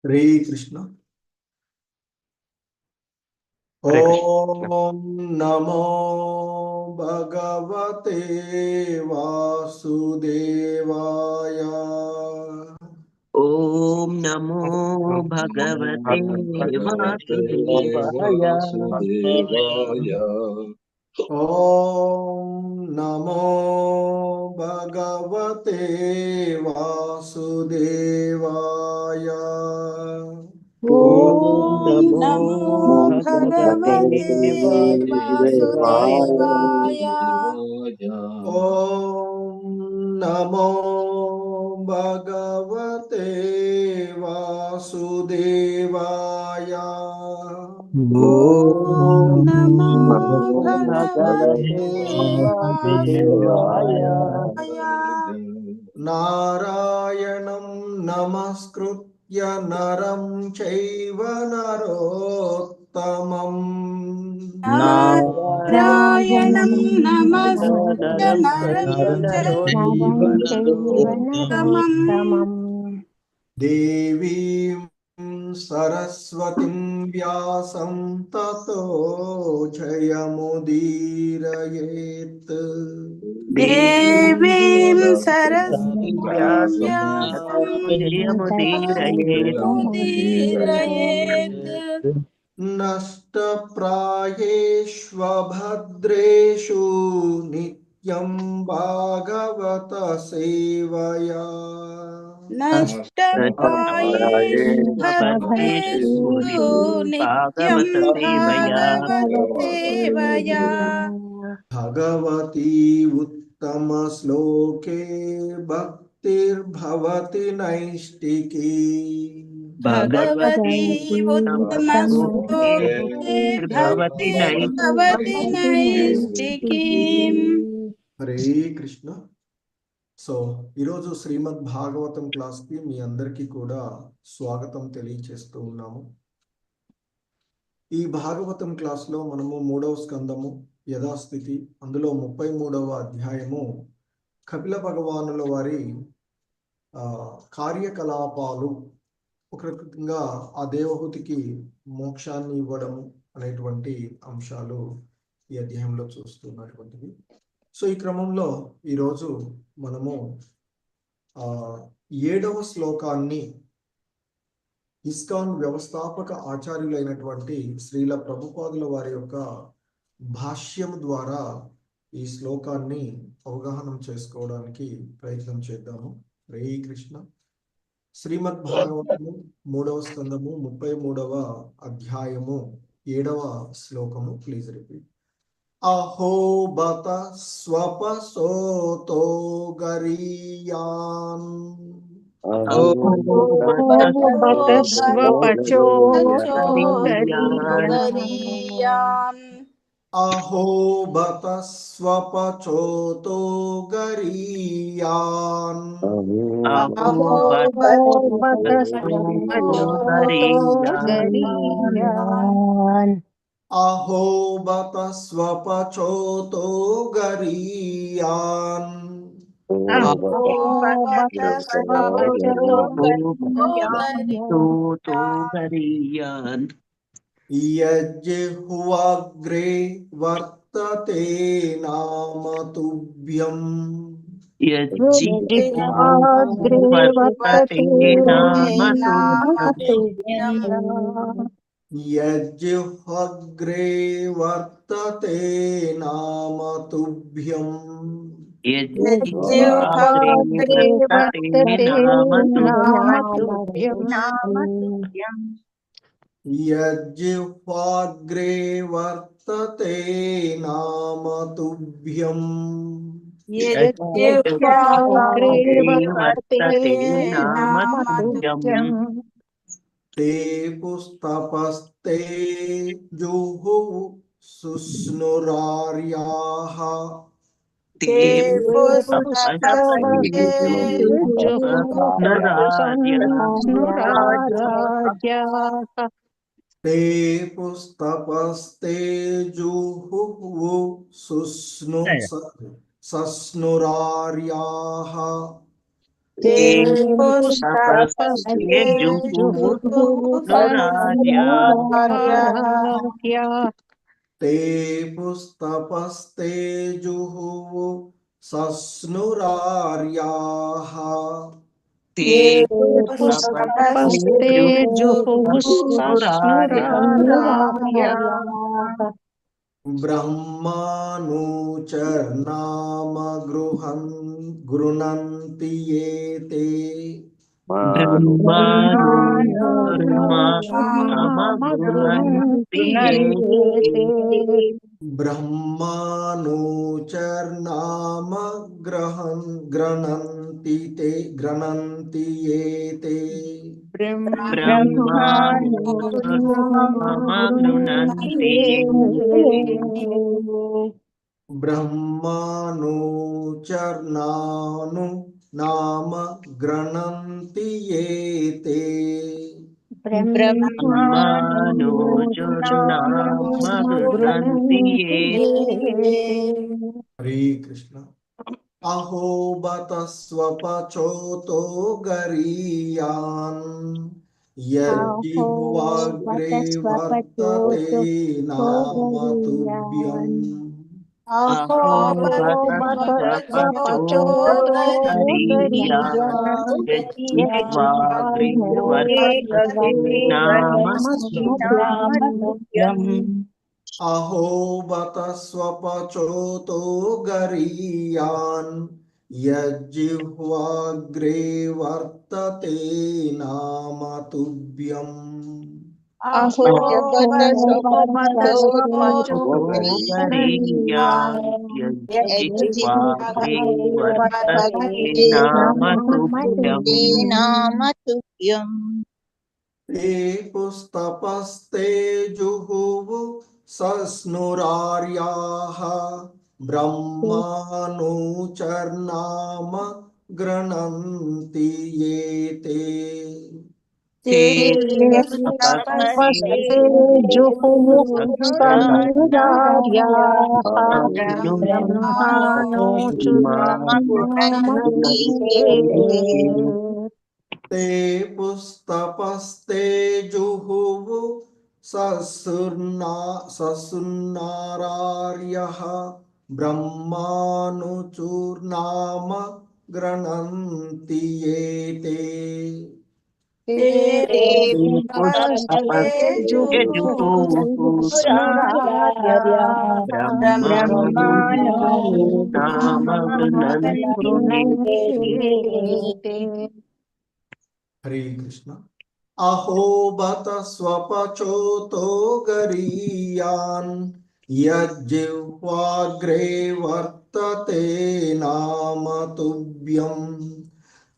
हरे कृष्ण। हरे कृष्ण। ओम नमो भगवते वासुदेवाय। ओम नमो भगवते वासुदेवाय। ओम नमो भगवते वासुदेवाय। ओम नमो नमो भगवते भगवते वासुदेवाय। ओम नमो भगवते वासुदेवाय। ओम नमो भगवते भगवते वासुदेवाय। वासुदेवाय। नारायणं नमस्कृत्य नरं चैव नरोत्तमम्। नारायणं नमस्कृत्य नरं नरं चैव चैव नरोत्तमम्। देवीं सरस्वतीं व्यासं ततो जयमुदीरयेत्। देवीं सरस्वतीं व्यासं व्यासं ततो जयमुदीरयेत्। मुदीरयेत्। नष्टप्रायेष्वभद्रेषु नित्यं भागवत सेवया। नष्टप्रायेषु भद्रेषु नित्यं भागवत सेवया। भागवतसेवया। भगवती उत्तमश्लोके भक्तिर्भवति नैष्टिकी। भगवती उत्तमश्लोके उत्तमश्लोके भवति भक्तिर्भवति नैष्टिकीम्। హరే కృష్ణ. సో ఈరోజు శ్రీమద్ భాగవతం క్లాస్కి మీ అందరికీ కూడా స్వాగతం తెలియచేస్తూ ఉన్నాము. ఈ భాగవతం క్లాస్లో మనము 3వ స్కందము యథాస్థితి, అందులో 33వ అధ్యాయము కపిల భగవానుల వారి కార్యకలాపాలు, ఒక రకంగా ఆ దేవహూతికి మోక్షాన్ని ఇవ్వడం అనేటువంటి అంశాలు ఈ అధ్యాయంలో చూస్తున్నటువంటివి. సో ఈ క్రమంలో ఈరోజు మనము 7వ శ్లోకాన్ని ఇస్కాన్ వ్యవస్థాపక ఆచార్యులైనటువంటి శ్రీల ప్రభుపాదుల వారి యొక్క భాష్యం ద్వారా ఈ శ్లోకాన్ని అవగాహన చేసుకోవడానికి ప్రయత్నం చేద్దాము. హరే కృష్ణ. శ్రీమద్ భాగవతము 3వ స్కందము 33వ అధ్యాయము 7వ శ్లోకము. Please repeat. అహో బత స్వపసోతో గరీయాన్. అహో బత స్వపచోతో గరీయాన్. అహో బత స్వపచోతో గరీయాన్. యజ్జిహ్వాగ్రే వర్తతే నామ తుభ్యం. యజ్జిహ్వాగ్రే వర్తతే నామ తుభ్యం. యజ్జిహ్వాగ్రే వర్తతే నామ తుభ్యం. ते पुस्तपस्ते जुहुः सुस्नुरार्याः. ते पुस्तपस्ते जुहुः सस्नुरार्याः. ते पुस्तपस्ते जुहुरार्या ते पुस्तपस्ते जुहुः सस्नुरार्याः ते पुस्तपस्ते जुहुरार्या ब्रह्मानुचर्नाम गृह्णन्ति ये ते ब्रह्मानुचर्मगृह्णन्ति ये ब्रह्मानुचर्नाम गृह्णन्ति ये ते ब्रह्मानुचर्मगृह्णन्ति ये ब्रह्मानुचर्नानु नाम गृह्णन्ति ये ते ब्रह्मानुचर्मगृह्णन्ति ये हरे कृष्ण। अहो बत स्वपचोतो गरीयान् यज्जिह्वाग्रे वर्तते नाम तुभ्यम् अहो बतस्वपचोतो गरीयान् यज्जिह्वाग्रे वर्तते नाम तुभ्यम् अहो बत स्वपचोतो गरीयान् यज्जिह्वाग्रे वर्तते नाम तुभ्यम् अहो बतस्वपचोतो गरीयान् यज्जिह्वाग्रे वर्तते नाम तुभ्यम् ते पुस्तपस्ते जुहुः सस्नुरार्याः ब्रह्मानुचर्नाम गृह्णन्ति ये ते ते पुस्तपस्ते जुहुरार्याः ते पुस्तपस्ते जुहुः ससुन्नारार्यः ब्रह्मानुचूर्नाम गृह्णन्ति ये ते हरे कृष्ण। अहो बत स्वपचोतो गरीयान् यज्जिह्वाग्रे वर्तते नाम तुभ्यम्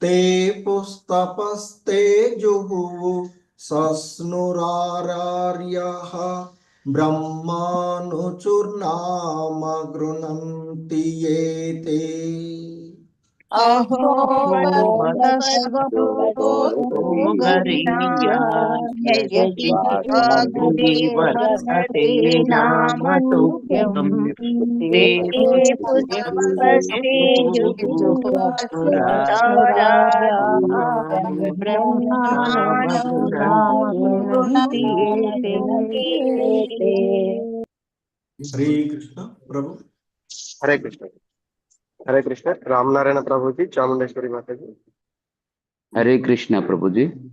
ते पुस्तपस्ते जुहुः सस्नुरार्यः ब्रह्मानुचूर्नाम गृह्णन्ति ये ते अहो यज्जिह्वाग्रे वर्तते नाम तुभ्यम् ते पुस्तपस्ते ब्रह्मानुचूर्नामगृह्णन्ति ये हरे कृष्ण। प्रभु हरे कृष्ण। हरे कृष्ण। रामनारायण प्रभु जी, चामुंडेश्वरी माता जी। हरे कृष्ण प्रभु जी।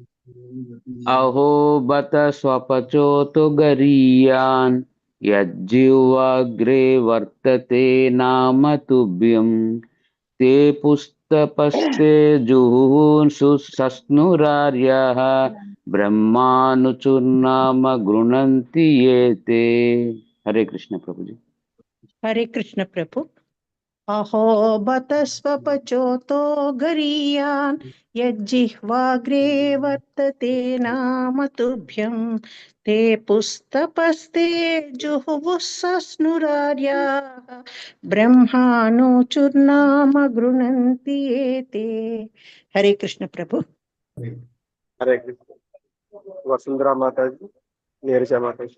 अहो बत स्वपचोतो गरीयान् यज्जिह्वाग्रे वर्तते नाम तुभ्यम् ते पुस्तपस्ते जुहुः सस्नुरार्यः ब्रह्मानुचूर्नाम गृह्णन्ति ये ते। हरे कृष्ण प्रभु जी। हरे कृष्ण प्रभु। अहो बत स्वपचोतो गरीयान् यज्जिह्वाग्रे वर्तते नाम तुभ्यम् ते पुस्तपस्ते जुहुः सस्नुरार्याः ब्रह्मानुचूर्नाम गृह्णन्ति ये ते। हरे कृष्ण प्रभु। हरे कृष्ण। वसुंधरा माता जी, नीरजा माता जी।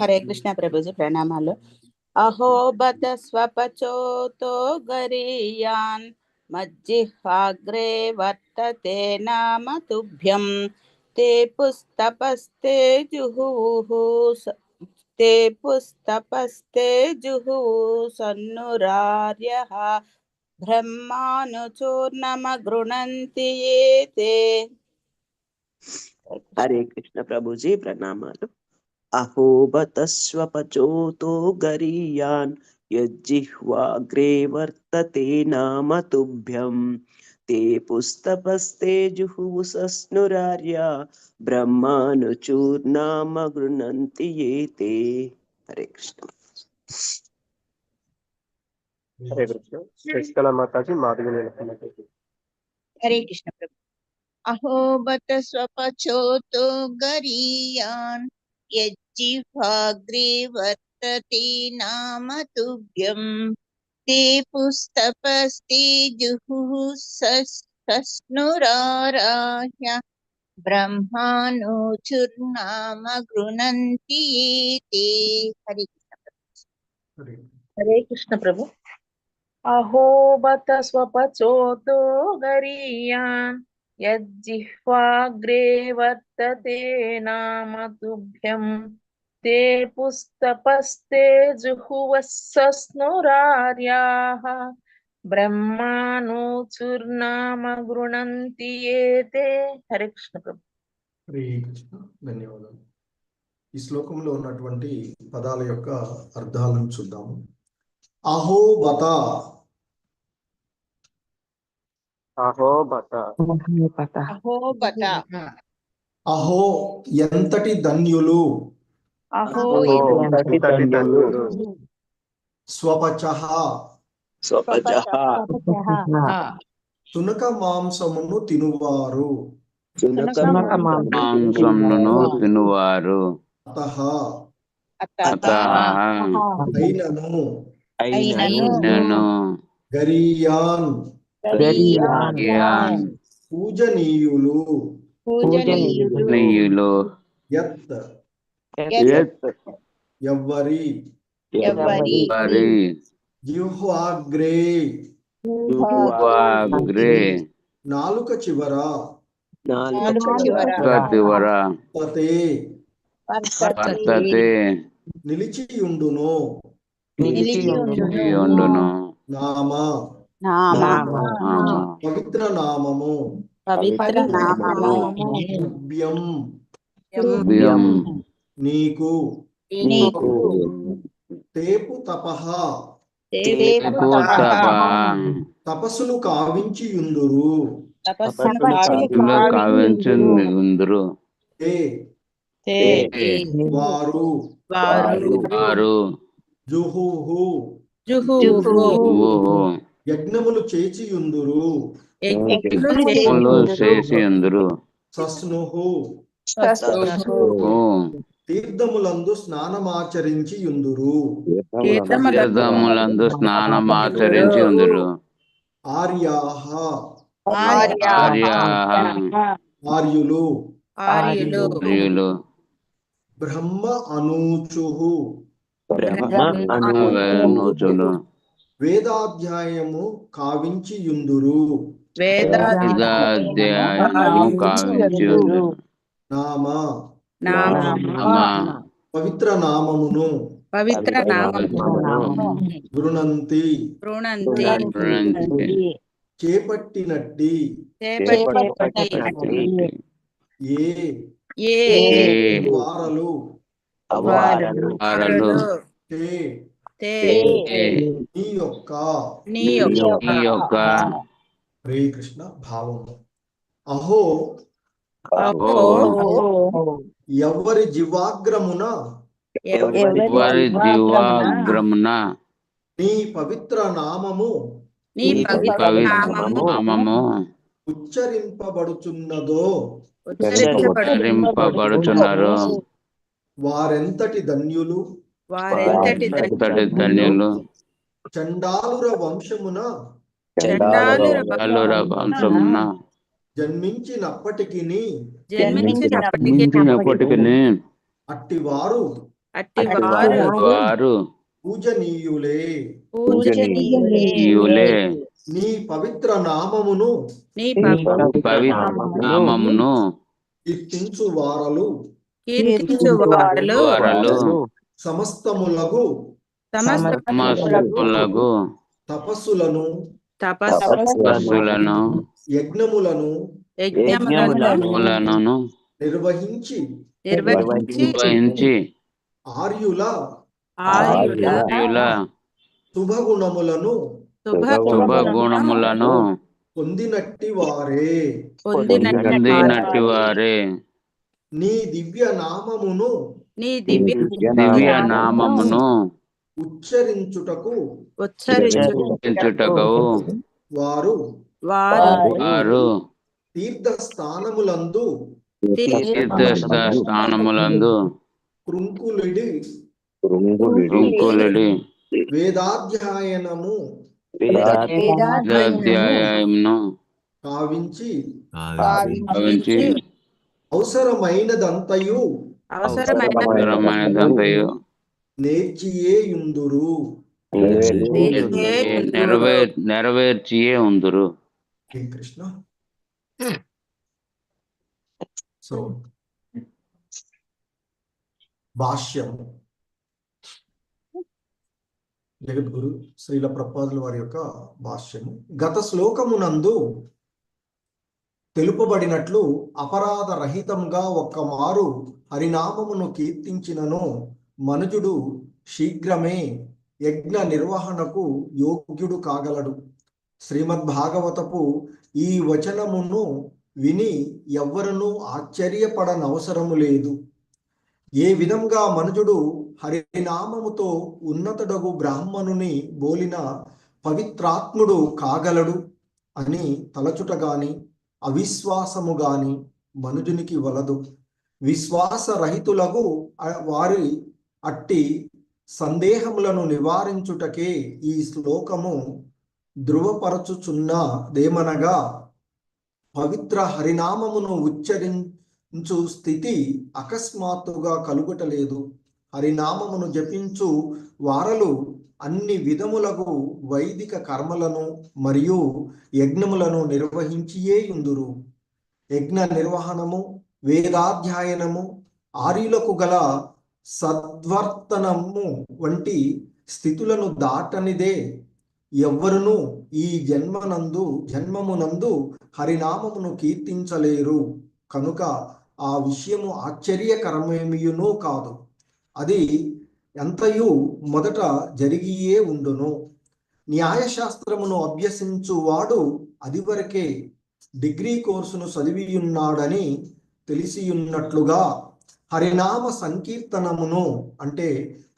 हरे कृष्ण ప్రభుజీ ప్రణామాలు. అహో బత స్వపచోతో గరీయాన్ మజ్జిహ్వాగ్రే వర్తతే నామ తుభ్యం తే పుస్తపస్తే జుహుః ते पुस्तपस्ते जुहुः सन्नुरार्यः ब्रह्मानुचूर्णमगृह्णन्ति ये ते। हरे कृष्ण प्रभु जी प्रणामालु। अहो बत स्वपचोतो गरीयान् यज्जिह्वाग्रे वर्तते नाम तुभ्यं ते पुस्तपस्ते जुहुः सस्नुरार्या ब्रह्मानुचूर्णाम गृह्णन्ति ये ते। हरे कृष्ण। हरे कृष्ण। शशिकला माता जी माधवी ने लिखा है। हरे कृष्ण प्रभु। अहो बत स्वपचोतो गरीयान् यज्जिह्वाग्रे वर्तते नाम तुभ्यं ते पुस्तपस्ते जुहुः सस्नुराराह्य ब्रह्माणोचुर्नाम गृह्णन्ति ये ते। हरे कृष्ण प्रभु। हरे कृष्ण प्रभु। अहो बत स्वपचोतो गरीयान् यज्जिह्वाग्रे वर्तते नाम तुभ्यं ते पुस्तपस्ते जुहुवः सस्नुरार्याः ब्रह्माणोचुर्नाम गृह्णन्ति ये ते। हरे कृष्ण प्रभु। హరే కృష్ణ. ధన్యవాదాలు. ఈ శ్లోకంలో ఉన్నటువంటి పదాల యొక్క అర్థాలను చూద్దాము. అహో బత, अहो बत अहो बत, అహో ఎంతటి ధన్యులు, अहो ఎంతటి ధన్యులు, స్వపచః स्वपचः తునక మాంసమును తినువారు, మాంసమును తినువారు, అతః అతః అయినను నేను గరీయాన్ యాన్ పూజనీయులు, నీయులు యత్ యత్ ఎవ్వరి వారి జిహ్వాగ్రే వాగ్రే నాలుక చివర కతివర పతే వర్తతే నిలిచియుండును, ఉండును నామ నామ పవిత్ర నామము, పవిత్ర నామము తుభ్యం భ్యం నీకు, నీకు తేపు తపః తపస్సును కావించియుందురు, కావించుందురు తే వారు వారు జుహుహు యజ్ఞములు చేచియుందురు, యజ్ఞములు చేసియుందురు, సస్నుహు ఓ తీర్థములందు స్నానమాచరించియుందురు, తీర్థములందు స్నానమాచరించి ఉందురు, ఆర్యాః ఆర్యాః ఆర్యులు, ఆర్యులు బ్రహ్మ అనూచుః వేణుచులు వేదాధ్యాయము కావించియుందురు, వేదాధ్యాయము కావించి ఉందురు, నామ నామ పవిత్ర నామమును గృణంతి చేపట్టినట్టి ఏ వారలు తే నీ యొక్క హరే కృష్ణ భావము. అహో ఎవరి జీవాగ్రమున వారి జీవాగ్రమున నీ పవిత్ర నామము నామము ఉచ్చరింపబడుచున్నదో ఉచ్చరింపబడుచున్నారు, వారెంతటి ధన్యులు, ధన్యులు చండాలుర వంశమున వంశమున జన్మించినప్పటికీ జన్మించినప్పటికీ అట్టివారు వారు పూజనీయులే. పూజనీయులే. నీ పవిత్ర నామమును నీ పవిత్ర నామమును కీర్తించు వారలు కీర్తించు వారలు సమస్తములగు సమస్తములగు తపస్సులను తపస్సులను యజ్ఞములను యజ్ఞములను నిర్వహించి నిర్వహించి ఆర్యుల ఆర్యుల శుభగుణములను శుభగుణములను పొందినట్టి వారే. పొందినట్టి వారే. నీ దివ్య నామమును దివ్య నామమును ఉచ్చరించుటకు ఉచ్చరించుటకు వారు వారు తీర్థస్థానములందు తీర్థస్థానములందు కృంకులుడి వేదాధ్యయనము వేదాధ్యాయమును కావించి అవసరమైనదంతయు నేర్చియేయుందురు. నెరవేర్చియే ఉందురు. హరే కృష్ణ. సో భాష్యం జగద్గురు శ్రీల ప్రభుపాదుల వారి యొక్క భాష్యము. గత శ్లోకమునందు తెలుపబడినట్లు అపరాధ రహితంగా ఒక్కమారు హరినామమును కీర్తించినను మనుజుడు శీఘ్రమే యజ్ఞ నిర్వహణకు యోగ్యుడు కాగలడు. శ్రీమద్భాగవతపు ఈ వచనమును విని ఎవ్వరూ ఆశ్చర్యపడనవసరము లేదు. ఏ విధంగా మనుజుడు హరినామముతో ఉన్నతుడగు బ్రాహ్మణుని బోలిన పవిత్రాత్ముడు కాగలడు అని తలచుట గాని అవిశ్వాసము గాని మనుజునికి వలదు. విశ్వాసరహితులకు వారి అట్టి సందేహములను నివారించుటకే ఈ శ్లోకము ధృవపరచుచున్నదేమనగా, పవిత్ర హరినామమును ఉచ్చరించు స్థితి అకస్మాత్తుగా కలుగుటలేదు. హరినామమును జపించు వారలు అన్ని విధములకు వైదిక కర్మలను మరియు యజ్ఞములను నిర్వహించియేయుందురు. యజ్ఞ నిర్వహణము, వేదాధ్యయనము, ఆర్యులకు గల సద్వర్తనము వంటి స్థితులను దాటనిదే ఎవ్వరును ఈ జన్మమునందు హరినామమును కీర్తించలేరు. కనుక ఆ విషయము ఆశ్చర్యకరమేమియునూ కాదు. అది ఎంతయు మొదట జరిగియే ఉండును. న్యాయశాస్త్రమును అభ్యసించువాడు అదివరకే డిగ్రీ కోర్సును చదివియున్నాడని తెలిసియున్నట్లుగా హరినామ సంకీర్తనమును, అంటే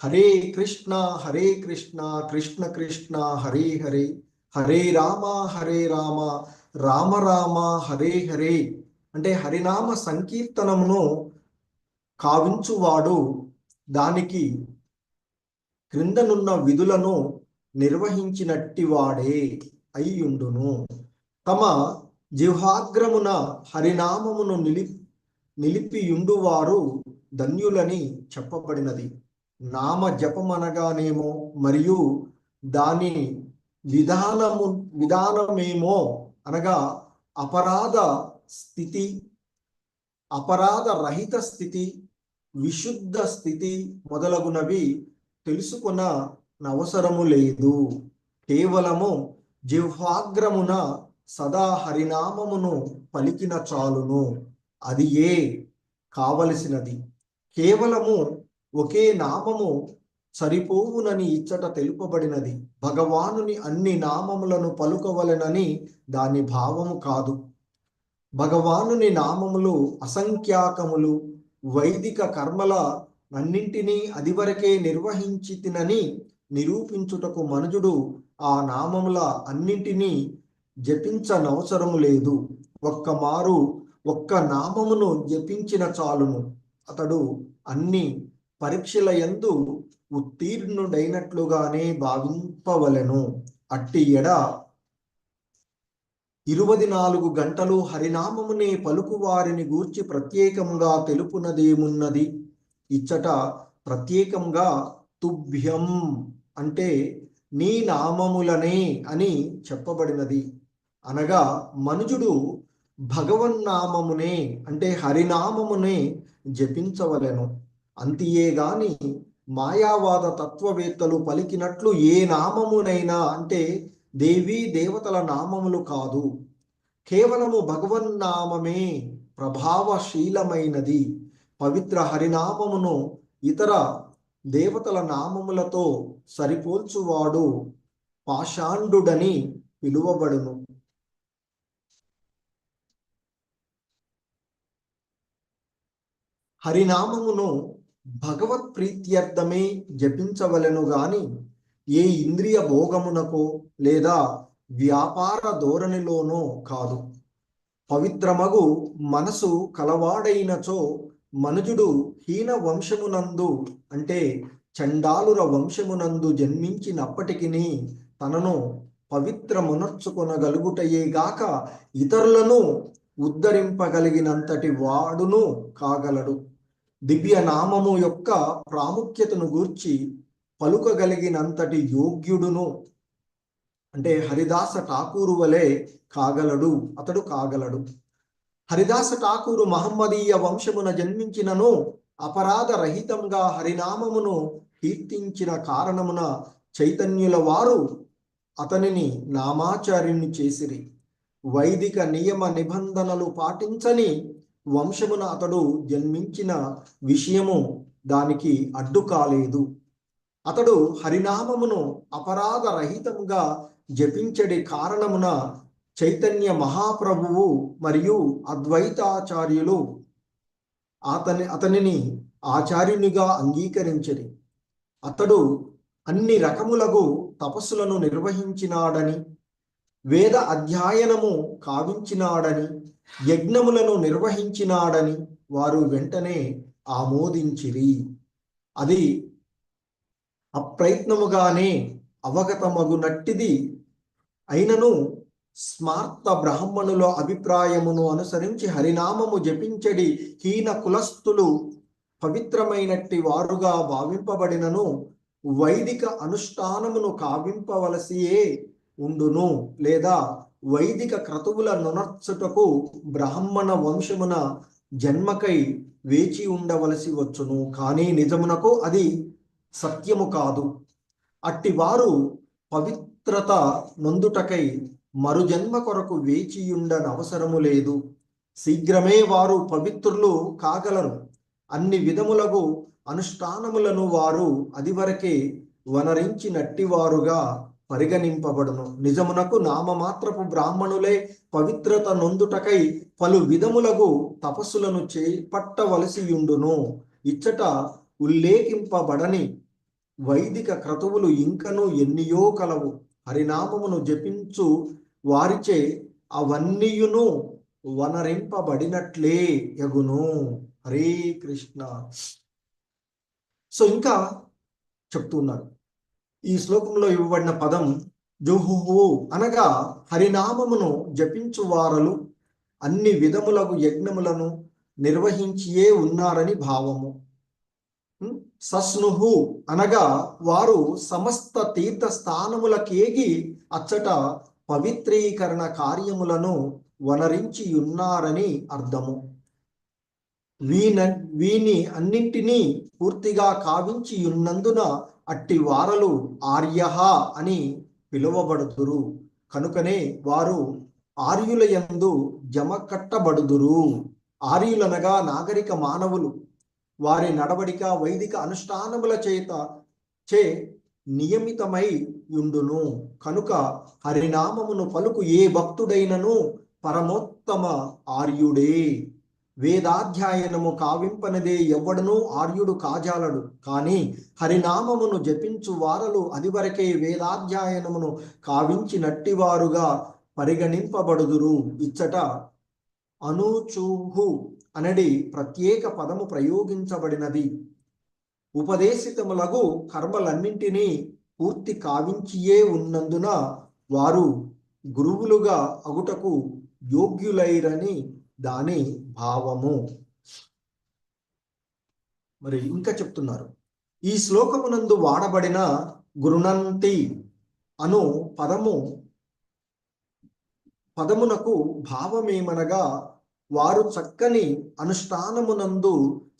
హరే కృష్ణ కృష్ణ కృష్ణ హరే హరే, హరే రామ రామ రామ హరే హరే, అంటే హరినామ సంకీర్తనమును కావించువాడు దానికి క్రిందనున్న విధులను నిర్వహించినట్టివాడే అయ్యుండును. తమ జిహ్వాగ్రమున హరినామమును నిలిపియుండువారు ధన్యులని చెప్పబడినది. నామ జపమనగానేమో మరియు దాని విధానమేమో అనగా అపరాధ స్థితి, అపరాధ రహిత స్థితి, విశుద్ధ స్థితి మొదలగునవి తెలుసుకొననవసరము లేదు. కేవలము జిహ్వాగ్రమున సదా హరినామమును పలికిన చాలును. అది ఏ కావలసినది. కేవలము ఒకే నామము సరిపోవునని ఇచ్చట తెలుపబడినది. భగవానుని అన్ని నామములను పలుకవలెనని దాని భావము కాదు. భగవానుని నామములు అసంఖ్యాకములు. వైదిక కర్మల అన్నింటినీ అదివరకే నిర్వహించి తినని నిరూపించుటకు మనుజుడు ఆ నామముల అన్నింటినీ జపించనవసరము లేదు. ఒక్క నామమును జపించిన చాలును. అతడు అన్ని పరీక్షల యందు ఉత్తీర్ణుడైనట్లుగానే భావింపవలెను. అట్టి ఎడ 24 గంటలు హరినామమునే పలుకు వారిని గూర్చి ప్రత్యేకంగా తెలుపునదేమున్నది. ఇచ్చట ప్రత్యేకంగా తుభ్యం అంటే నీ నామములనే అని చెప్పబడినది. అనగా మనుజుడు భగవన్నామమునే అంటే హరినామమునే జపించవలెను. అంతియే గాని మాయావాద తత్వవేత్తలు పలికినట్లు ఏ నామమునైనా అంటే దేవీ దేవతల నామములు కాదు. కేవలము భగవన్నామమే ప్రభావశీలమైనది. పవిత్ర హరినామమును ఇతర దేవతల నామములతో సరిపోల్చువాడు పాషాండుడని పిలువబడును. హరినామమును భగవత్ ప్రీత్యర్థమే జపించవలెను గాని ఏ ఇంద్రియ భోగమునకో లేదా వ్యాపార ధోరణిలోనో కాదు. పవిత్రమగు మనసు కలవాడైనచో మనుజుడు హీన వంశమునందు అంటే చండాలుర వంశమునందు జన్మించినప్పటికీ తనను పవిత్రమునర్చుకొనగలుగుటయేగాక ఇతరులను ఉద్ధరింపగలిగినంతటి వాడును కాగలడు. దివ్య నామము యొక్క ప్రాముఖ్యతను గూర్చి పలుకగలిగినంతటి యోగ్యుడును అంటే హరిదాస ఠాకూరు వలె అతడు కాగలడు. హరిదాస ఠాకూరు మహమ్మదీయ వంశమున జన్మించినను అపరాధ రహితంగా హరినామమును కీర్తించిన కారణమున చైతన్యుల వారు అతనిని నామాచార్యుని చేసిరి. వైదిక నియమ నిబంధనలు పాటించని వంశమున అతడు జన్మించిన విషయము దానికి అడ్డు కాలేదు. అతడు హరినామమును అపరాధ రహితంగా జపించడి కారణమున చైతన్య మహాప్రభువు మరియు అద్వైతాచార్యులు అతనిని ఆచార్యునిగా అంగీకరించిరి. అతడు అన్ని రకములగు తపస్సులను నిర్వహించినాడని, వేద అధ్యయనము కావించినాడని, యజ్ఞములను నిర్వహించినాడని వారు వెంటనే ఆమోదించిరి. అది అప్రయత్నముగానే అవగతమగునట్టిది అయినను స్మార్త బ్రాహ్మణుల అభిప్రాయమును అనుసరించి హరినామము జపించడి హీన కులస్థులు పవిత్రమైనట్టి వారుగా భావింపబడినను వైదిక అనుష్ఠానమును కావింపవలసియే ఉండును లేదా వైదిక క్రతువుల నునర్చుటకు బ్రాహ్మణ వంశమున జన్మకై వేచి ఉండవలసి వచ్చును. కానీ నిజమునకు అది సత్యము కాదు. అట్టి వారు పవిత్రత నొందుటకై మరు జన్మ కొరకు వేచియుండనవసరము లేదు. శీఘ్రమే వారు పవిత్రులు కాగలరు. అన్ని విధములకు అనుష్ఠానములను వారు అదివరకే వనరించినట్టివారుగా పరిగణింపబడును. నిజమునకు నామమాత్రపు బ్రాహ్మణులే పవిత్రత నొందుటకై పలు విధములకు తపస్సులను చేపట్టవలసియుండును. ఇచ్చట ఉల్లేఖింపబడని వైదిక క్రతువులు ఇంకను ఎన్నియో కలవు. హరినామమును జపించు వారిచే అవన్నీయును వనరింపబడినట్లే యగును. హరే కృష్ణ. సో ఇంకా చెప్తున్నారు, ఈ శ్లోకంలో ఇవ్వబడిన పదం జుహుహు అనగా హరినామమును జపించు వారలు అన్ని విధములకు యజ్ఞములను నిర్వహించియే ఉన్నారని భావము. సస్నుహు అనగా వారు సమస్త తీర్థ స్థానములకేగి అచ్చట పవిత్రీకరణ కార్యములను వనరించి ఉన్నారని అర్థము. వీని అన్నింటినీ పూర్తిగా కావించి ఉన్నందున అట్టి వారలు ఆర్యః అని పిలువబడుదురు. కనుకనే వారు ఆర్యుల యందు జమకట్టబడుదురు. ఆర్యులనగా నాగరిక మానవులు. వారి నడవడిక వైదిక అనుష్ఠానముల చే నియమితమై యుండును. కనుక హరినామమును పలుకు ఏ భక్తుడైనను పరమోత్తమ ఆర్యుడే. వేదాధ్యయనము కావింపనదే ఎవ్వడను ఆర్యుడు కాజాలడు. కానీ హరినామమును జపించు వారలు అదివరకే వేదాధ్యయనమును కావించినట్టివారుగా పరిగణింపబడుదురు. ఇచ్చట అనుచూహు అనడి ప్రత్యేక పదము ప్రయోగించబడినది. ఉపదేశితములగు కర్మలన్నింటినీ పూర్తి కావించియే ఉన్నందున వారు గురువులుగా అగుటకు యోగ్యులైరని దాని భావము. మరి ఇంకా చెప్తున్నారు, ఈ శ్లోకమునందు వాడబడిన గృణంతి అను పదమునకు భావమేమనగా వారు చక్కని అనుష్ఠానమునందు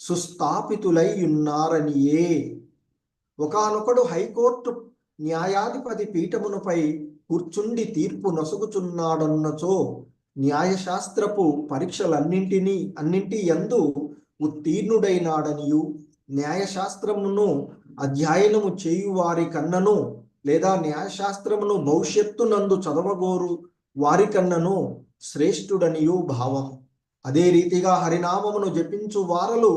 సుస్థాపితులై ఉన్నారనియే. ఒకానొకడు హైకోర్టు న్యాయాధిపతి పీఠమునుపై కూర్చుండి తీర్పు నొసగుచున్నాడన్నచో న్యాయశాస్త్రపు అన్నింటి యందు ఉత్తీర్ణుడైనాడనియు, న్యాయశాస్త్రమును అధ్యయనము చేయువారి కన్నను లేదా న్యాయశాస్త్రమును భవిష్యత్తునందు చదవగోరు వారి కన్నను శ్రేష్ఠుడనియు భావం. అదే రీతిగా హరినామమును జపించు వారలు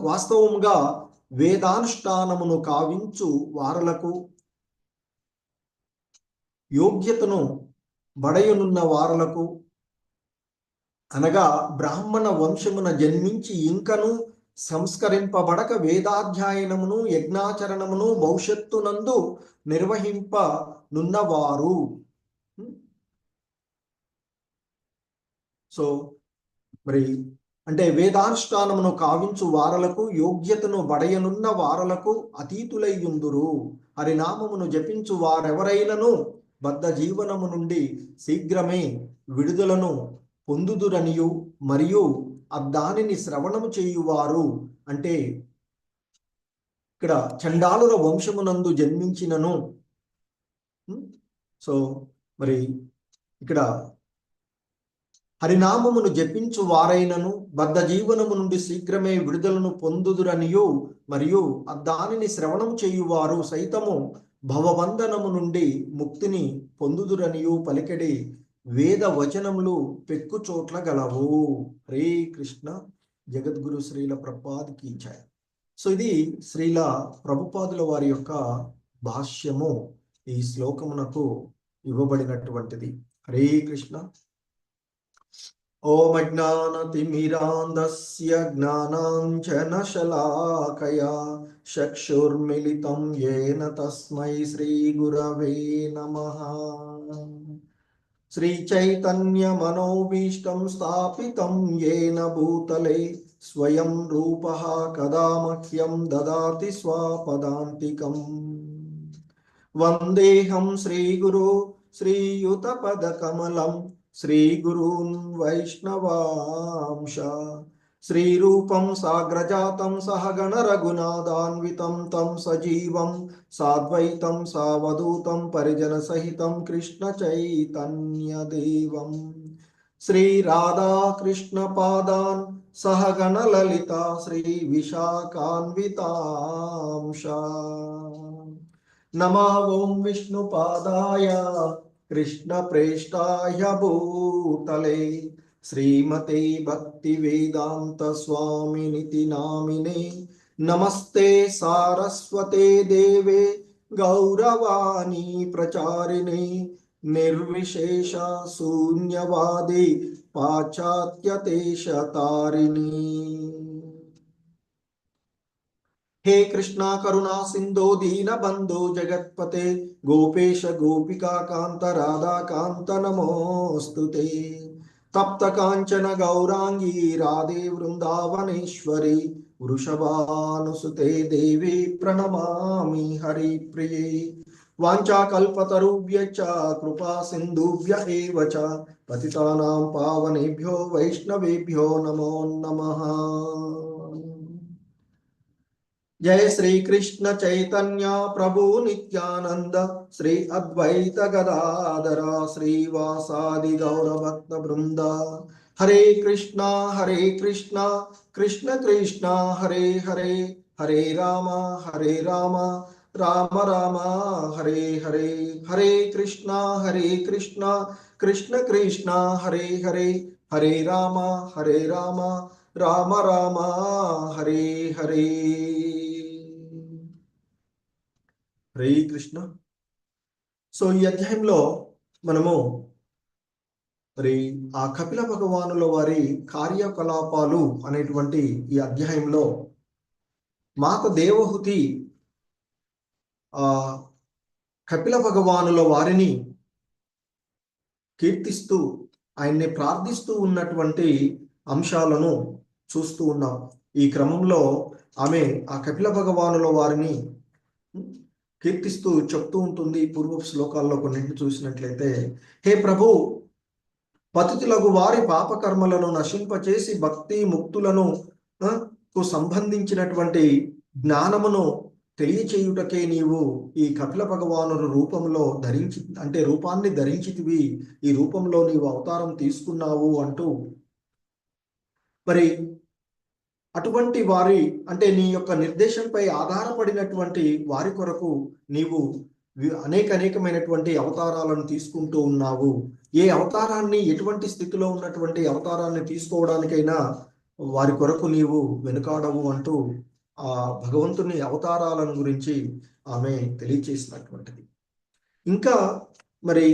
వాస్తవముగా వేదానుష్ఠానమును కావించు వారలకు యోగ్యతను బడయునున్న వారలకు అనగా బ్రాహ్మణ వంశమున జన్మించి ఇంకను సంస్కరింపబడక వేదాధ్యయనమును యజ్ఞాచరణమును భవిష్యత్తునందు నిర్వహింపనున్నవారు. సో మరి అంటే వేదానుష్ఠానమును కావించు వారలకు యోగ్యతను బడయనున్న వారలకు అతీతులయ్యుందురు. హరినామమును జపించు వారెవరైనను బద్ధ జీవనము నుండి శీఘ్రమే విడుదలను పొందుదురనియు, మరియు దానిని శ్రవణము చేయువారు అంటే ఇక్కడ చండాలుర వంశమునందు జన్మించినను. సో మరి ఇక్కడ హరినామమును జపించు వారైనను బద్ధ జీవనము నుండి శీఘ్రమే విడుదలను పొందుదురనియు, మరియు దానిని శ్రవణము చేయువారు సైతము భవబంధనము నుండి ముక్తిని పొందుదురనియు పలికెడి వేద వచనములు పెక్కు చోట్ల గలవు. హరే కృష్ణ. జగద్గురు శ్రీల ప్రభుపాదికి జయ. సో ఇది శ్రీల ప్రభుపాదుల వారి యొక్క భాష్యము ఈ శ్లోకమునకు ఇవ్వబడినటువంటిది. హరే కృష్ణ. ఓం అజ్ఞానతిమిరాంధస్య జ్ఞానాంజనశలాకయా చక్షుర్మిలితం యేన తస్మై శ్రీ గురవే నమః. శ్రీ చైతన్య మనోభీష్టం స్థాపితం యేన భూతలే స్వయం రూపః కదా మహ్యం దదాతి స్వపదాంతికం. వందేహం శ్రీగురు శ్రీయుతపదకమలం శ్రీగురూన్ వైష్ణవాంశ. శ్రీరూపం సాగ్రజాతం సహగణ రఘునాథాన్వితం తం సజీవం సాద్వైతం సావధూతం పరిజన సహితం కృష్ణ చైతన్యదేవం. శ్రీ రాధా కృష్ణ పాదాన్ సహగణ లలిత శ్రీ విశాఖాన్వితాంశ. నమః ఓం విష్ణుపాదాయ కృష్ణ ప్రేష్టాయ భూతలే శ్రీమతే భక్తి వేదాంత స్వామినితి నామినే. నమస్తే సారస్వతే దేవే గౌరవాణి ప్రచారిణే నిర్విశేష శూన్యవాది పాశ్చాత్యదేశతారిణి. हे कृष्णा करुणा सिंधो दीन बंधो जगत्पते गोपेश गोपिका कांत राधा कांत नमोस्तुते. तप्त कांचन गौरांगी राधे वृंदावनेश्वरी वृषभानुसुते देवी प्रणमामि हरिप्रिये. वाञ्छाकल्पतरुभ्यश्च कृपा सिन्धुभ्य एव च पतितानां पावनेभ्यो वैष्णवेभ्यो नमो नमः. जय श्री कृष्ण चैतन्य प्रभु नित्यानंद श्री अद्वैत गदाधर श्रीवासादि गौर भक्त वृंद. हरे कृष्णा कृष्ण कृष्ण हरे हरे हरे राम राम राम हरे हरे. हरे कृष्णा कृष्ण कृष्ण हरे हरे हरे राम राम राम हरे हरे. హరే కృష్ణ. సో ఈ అధ్యాయంలో మనము మరి ఆ కపిల భగవానుల వారి కార్యకలాపాలు అనేటువంటి ఈ అధ్యాయంలో మాత దేవహూతి కపిల భగవానుల వారిని కీర్తిస్తూ ఆయన్ని ప్రార్థిస్తూ ఉన్నటువంటి అంశాలను చూస్తూ ఉన్నాం. ఈ క్రమంలో ఆమె ఆ కపిల భగవానుల వారిని కీర్తిస్తూ చెప్తూ ఉంటుంది. పూర్వపు శ్లోకాల్లో కొన్నింటిని చూసినట్లయితే, హే ప్రభు, పతితులకు వారి పాపకర్మలను నశింపచేసి భక్తి ముక్తులను కు సంబంధించినటువంటి జ్ఞానమును తెలియచేయుటకే నీవు ఈ కపిల భగవానుడు రూపంలో రూపాన్ని ధరించితివి, ఈ రూపంలో నీవు అవతారం తీసుకున్నావు అంటూ, మరి అటువంటి వారి నీ యొక్క నిర్దేశంపై ఆధారపడినటువంటి వారి కొరకు నీవు అనేకమైనటువంటి అవతారాలను తీసుకుంటూ ఉన్నావు. ఏ అవతారాన్ని, ఎటువంటి స్థితిలో ఉన్నటువంటి అవతారాన్ని తీసుకోవడానికైనా వారి కొరకు నీవు వెనుకాడవు అంటూ ఆ భగవంతుని అవతారాలను గురించి ఆమె తెలియచేసినటువంటిది. ఇంకా మరి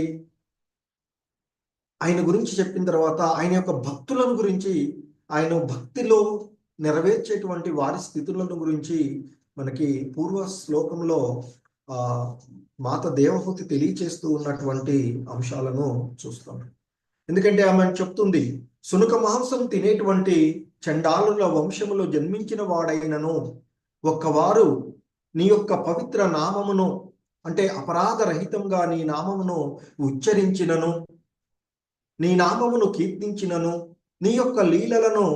ఆయన గురించి చెప్పిన తర్వాత ఆయన యొక్క భక్తులను గురించి, ఆయన భక్తిలో నెరవేర్చేటువంటి వారి స్థితులను గురించి మనకి పూర్వ శ్లోకంలో మాత దేవహూతి తెలియచేస్తూ ఉన్నటువంటి అంశాలను చూస్తాం. ఎందుకంటే ఆమె చెప్తుంది, సునక మాంసం తినేటువంటి చండాలుల వంశములో జన్మించిన వాడైనను ఒక్కవారు నీ యొక్క పవిత్ర నామమును, అపరాధ రహితంగా నీ నామమును ఉచ్చరించినను, నీ నామమును కీర్తించినను, నీ యొక్క లీలలను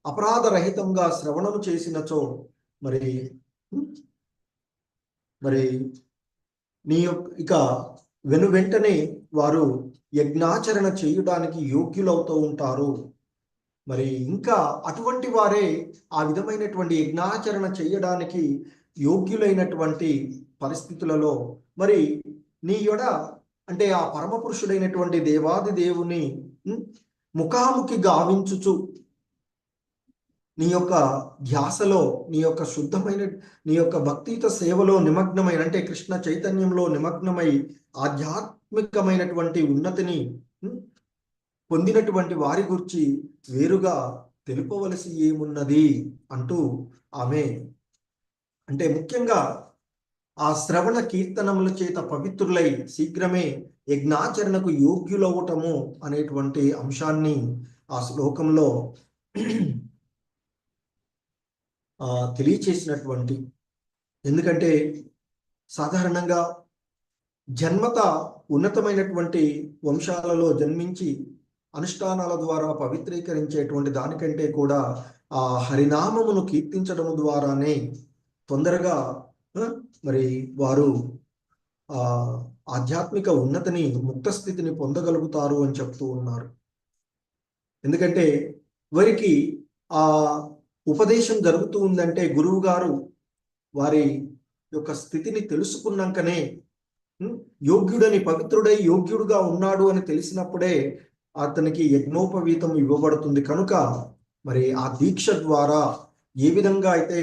అపరాధ రహితంగా శ్రవణము చేసినచో మరి నీ ఇక వెంటనే వారు యజ్ఞాచరణ చేయడానికి యోగ్యులవుతూ ఉంటారు. మరి ఇంకా అటువంటి వారే ఆ విధమైనటువంటి యజ్ఞాచరణ చేయడానికి యోగ్యులైనటువంటి పరిస్థితులలో మరి నీ యొడ ఆ పరమపురుషుడైనటువంటి దేవాది దేవుని ముఖాముఖి గావించుచు నీ యొక్క ధ్యాసలో, నీ యొక్క శుద్ధమైన, నీ యొక్క భక్తియుత సేవలో నిమగ్నమైన, కృష్ణ చైతన్యంలో నిమగ్నమై ఆధ్యాత్మికమైనటువంటి ఉన్నతిని పొందినటువంటి వారి గురించి వేరుగా తెలుపవలసి ఏమున్నది అంటూ ఆమె ముఖ్యంగా ఆ శ్రవణ కీర్తనముల చేత పవిత్రులై శీఘ్రమే యజ్ఞాచరణకు యోగ్యులవటము అనేటువంటి అంశాన్ని ఆ శ్లోకంలో తెలియచేసినటువంటి. ఎందుకంటే సాధారణంగా జన్మత ఉన్నతమైనటువంటి వంశాలలో జన్మించి అనుష్ఠానాల ద్వారా పవిత్రీకరించేటువంటి దానికంటే కూడా ఆ హరినామమును కీర్తించడం ద్వారానే తొందరగా మరి వారు ఆధ్యాత్మిక ఉన్నతిని, ముక్త స్థితిని పొందగలుగుతారు అని చెప్తూ ఉన్నారు. ఎందుకంటే వారికి ఆ ఉపదేశం జరుగుతూ ఉందంటే గురువు గారు వారి యొక్క స్థితిని తెలుసుకున్నాకనే, యోగ్యుడని, పవిత్రుడై యోగ్యుడుగా ఉన్నాడు అని తెలిసినప్పుడే అతనికి యజ్ఞోపవీతం ఇవ్వబడుతుంది. కనుక మరి ఆ దీక్ష ద్వారా ఏ విధంగా అయితే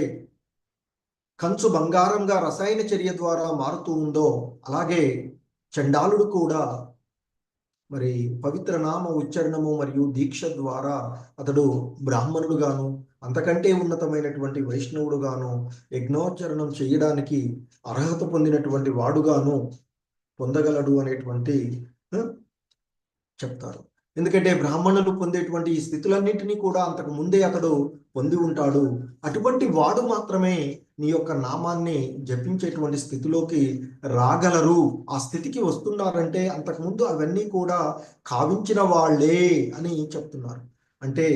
కంచు బంగారంగా రసాయన చర్య ద్వారా మారుతూ ఉందో, అలాగే చండాలుడు కూడా మరి పవిత్ర నామ ఉచ్చరణము మరియు దీక్ష ద్వారా అతడు బ్రాహ్మణుడుగాను, అంతకంటే ఉన్నతమైనటువంటి వైష్ణవుడుగాను, యజ్ఞోచ్చరణం చేయడానికి అర్హత పొందినటువంటి వాడుగాను పొందగలడు అనేటువంటి చెప్తారు. ఎందుకంటే బ్రాహ్మణులు పొందేటువంటి ఈ స్థితులన్నింటినీ కూడా అంతకు ముందే అతడు పొంది ఉంటాడు. అటువంటి వాడు మాత్రమే నీ యొక్క నామాన్ని జపించేటువంటి స్థితిలోకి రాగలరు. ఆ స్థితికి వస్తున్నారంటే అంతకుముందు అవన్నీ కూడా కావించిన వాళ్ళే అని చెప్తున్నారు. అంటే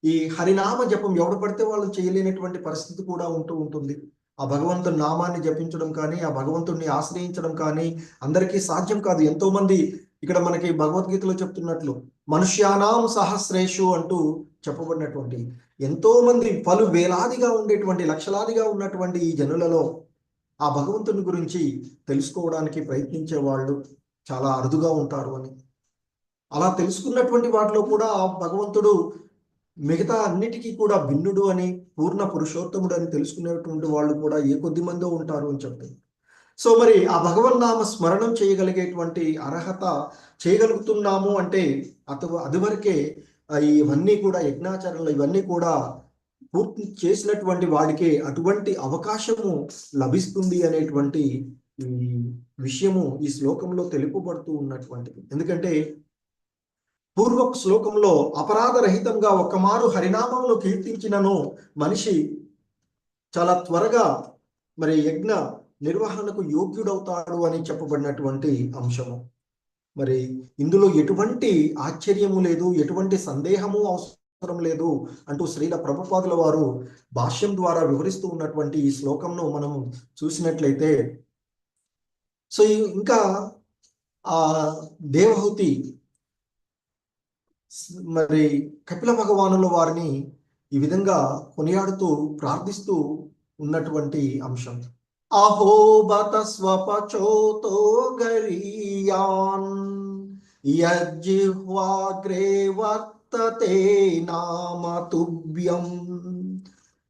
ఈ హరినామ జపం ఎవడు పడితే వాళ్ళు చేయలేనటువంటి పరిస్థితి కూడా ఉంటుంది. ఆ భగవంతుని నామాన్ని జపించడం కానీ, ఆ భగవంతుడిని ఆశ్రయించడం కానీ అందరికీ సాధ్యం కాదు. ఎంతో మంది ఇక్కడ మనకి భగవద్గీతలో చెప్తున్నట్లు మనుష్యానాం సహస్రేషు అంటూ చెప్పబడినటువంటి ఎంతో మంది, పలు వేలాదిగా ఉండేటువంటి, లక్షలాదిగా ఉన్నటువంటి ఈ జనులలో ఆ భగవంతుని గురించి తెలుసుకోవడానికి ప్రయత్నించే వాళ్ళు చాలా అరుదుగా ఉంటారు అని. అలా తెలుసుకున్నటువంటి వాటిలో కూడా ఆ భగవంతుడు మిగతా అన్నిటికీ కూడా భిన్నుడు అని, పూర్ణ పురుషోత్తముడు అని తెలుసుకునేటువంటి వాళ్ళు కూడా ఏ కొద్ది మందో ఉంటారు అని చెప్తుంది. సో మరి ఆ భగవన్నామ స్మరణం చేయగలిగేటువంటి అర్హత చేయగలుగుతున్నాము అంటే అదివరకే ఇవన్నీ కూడా యజ్ఞాచరణలు ఇవన్నీ కూడా పూర్తి చేసినటువంటి వాడికే అటువంటి అవకాశము లభిస్తుంది అనేటువంటి విషయము ఈ శ్లోకంలో తెలుపబడుతూ ఉన్నటువంటిది. ఎందుకంటే పూర్వ శ్లోకంలో అపరాధ రహితంగా ఒక్కమారు హరినామమును కీర్తించినను మనిషి చాలా త్వరగా మరి యజ్ఞ నిర్వహణకు యోగ్యుడవుతాడు అని చెప్పబడినటువంటి అంశము. మరి ఇందులో ఎటువంటి ఆశ్చర్యము లేదు, ఎటువంటి సందేహము అవసరం లేదు అంటూ శ్రీల ప్రభుపాదుల వారు భాష్యం ద్వారా వివరిస్తూ ఉన్నటువంటి ఈ శ్లోకంను మనం చూసినట్లయితే, సో ఇంకా ఆ దేవహూతి మరి కపిల భగవానుల వారిని ఈ విధంగా కొనియాడుతూ ప్రార్థిస్తూ ఉన్నటువంటి అంశం. అహో బత స్వపచోతో గరీయాన్ యజ్జిహ్వాగ్రే వర్తతే నామ తుభ్యం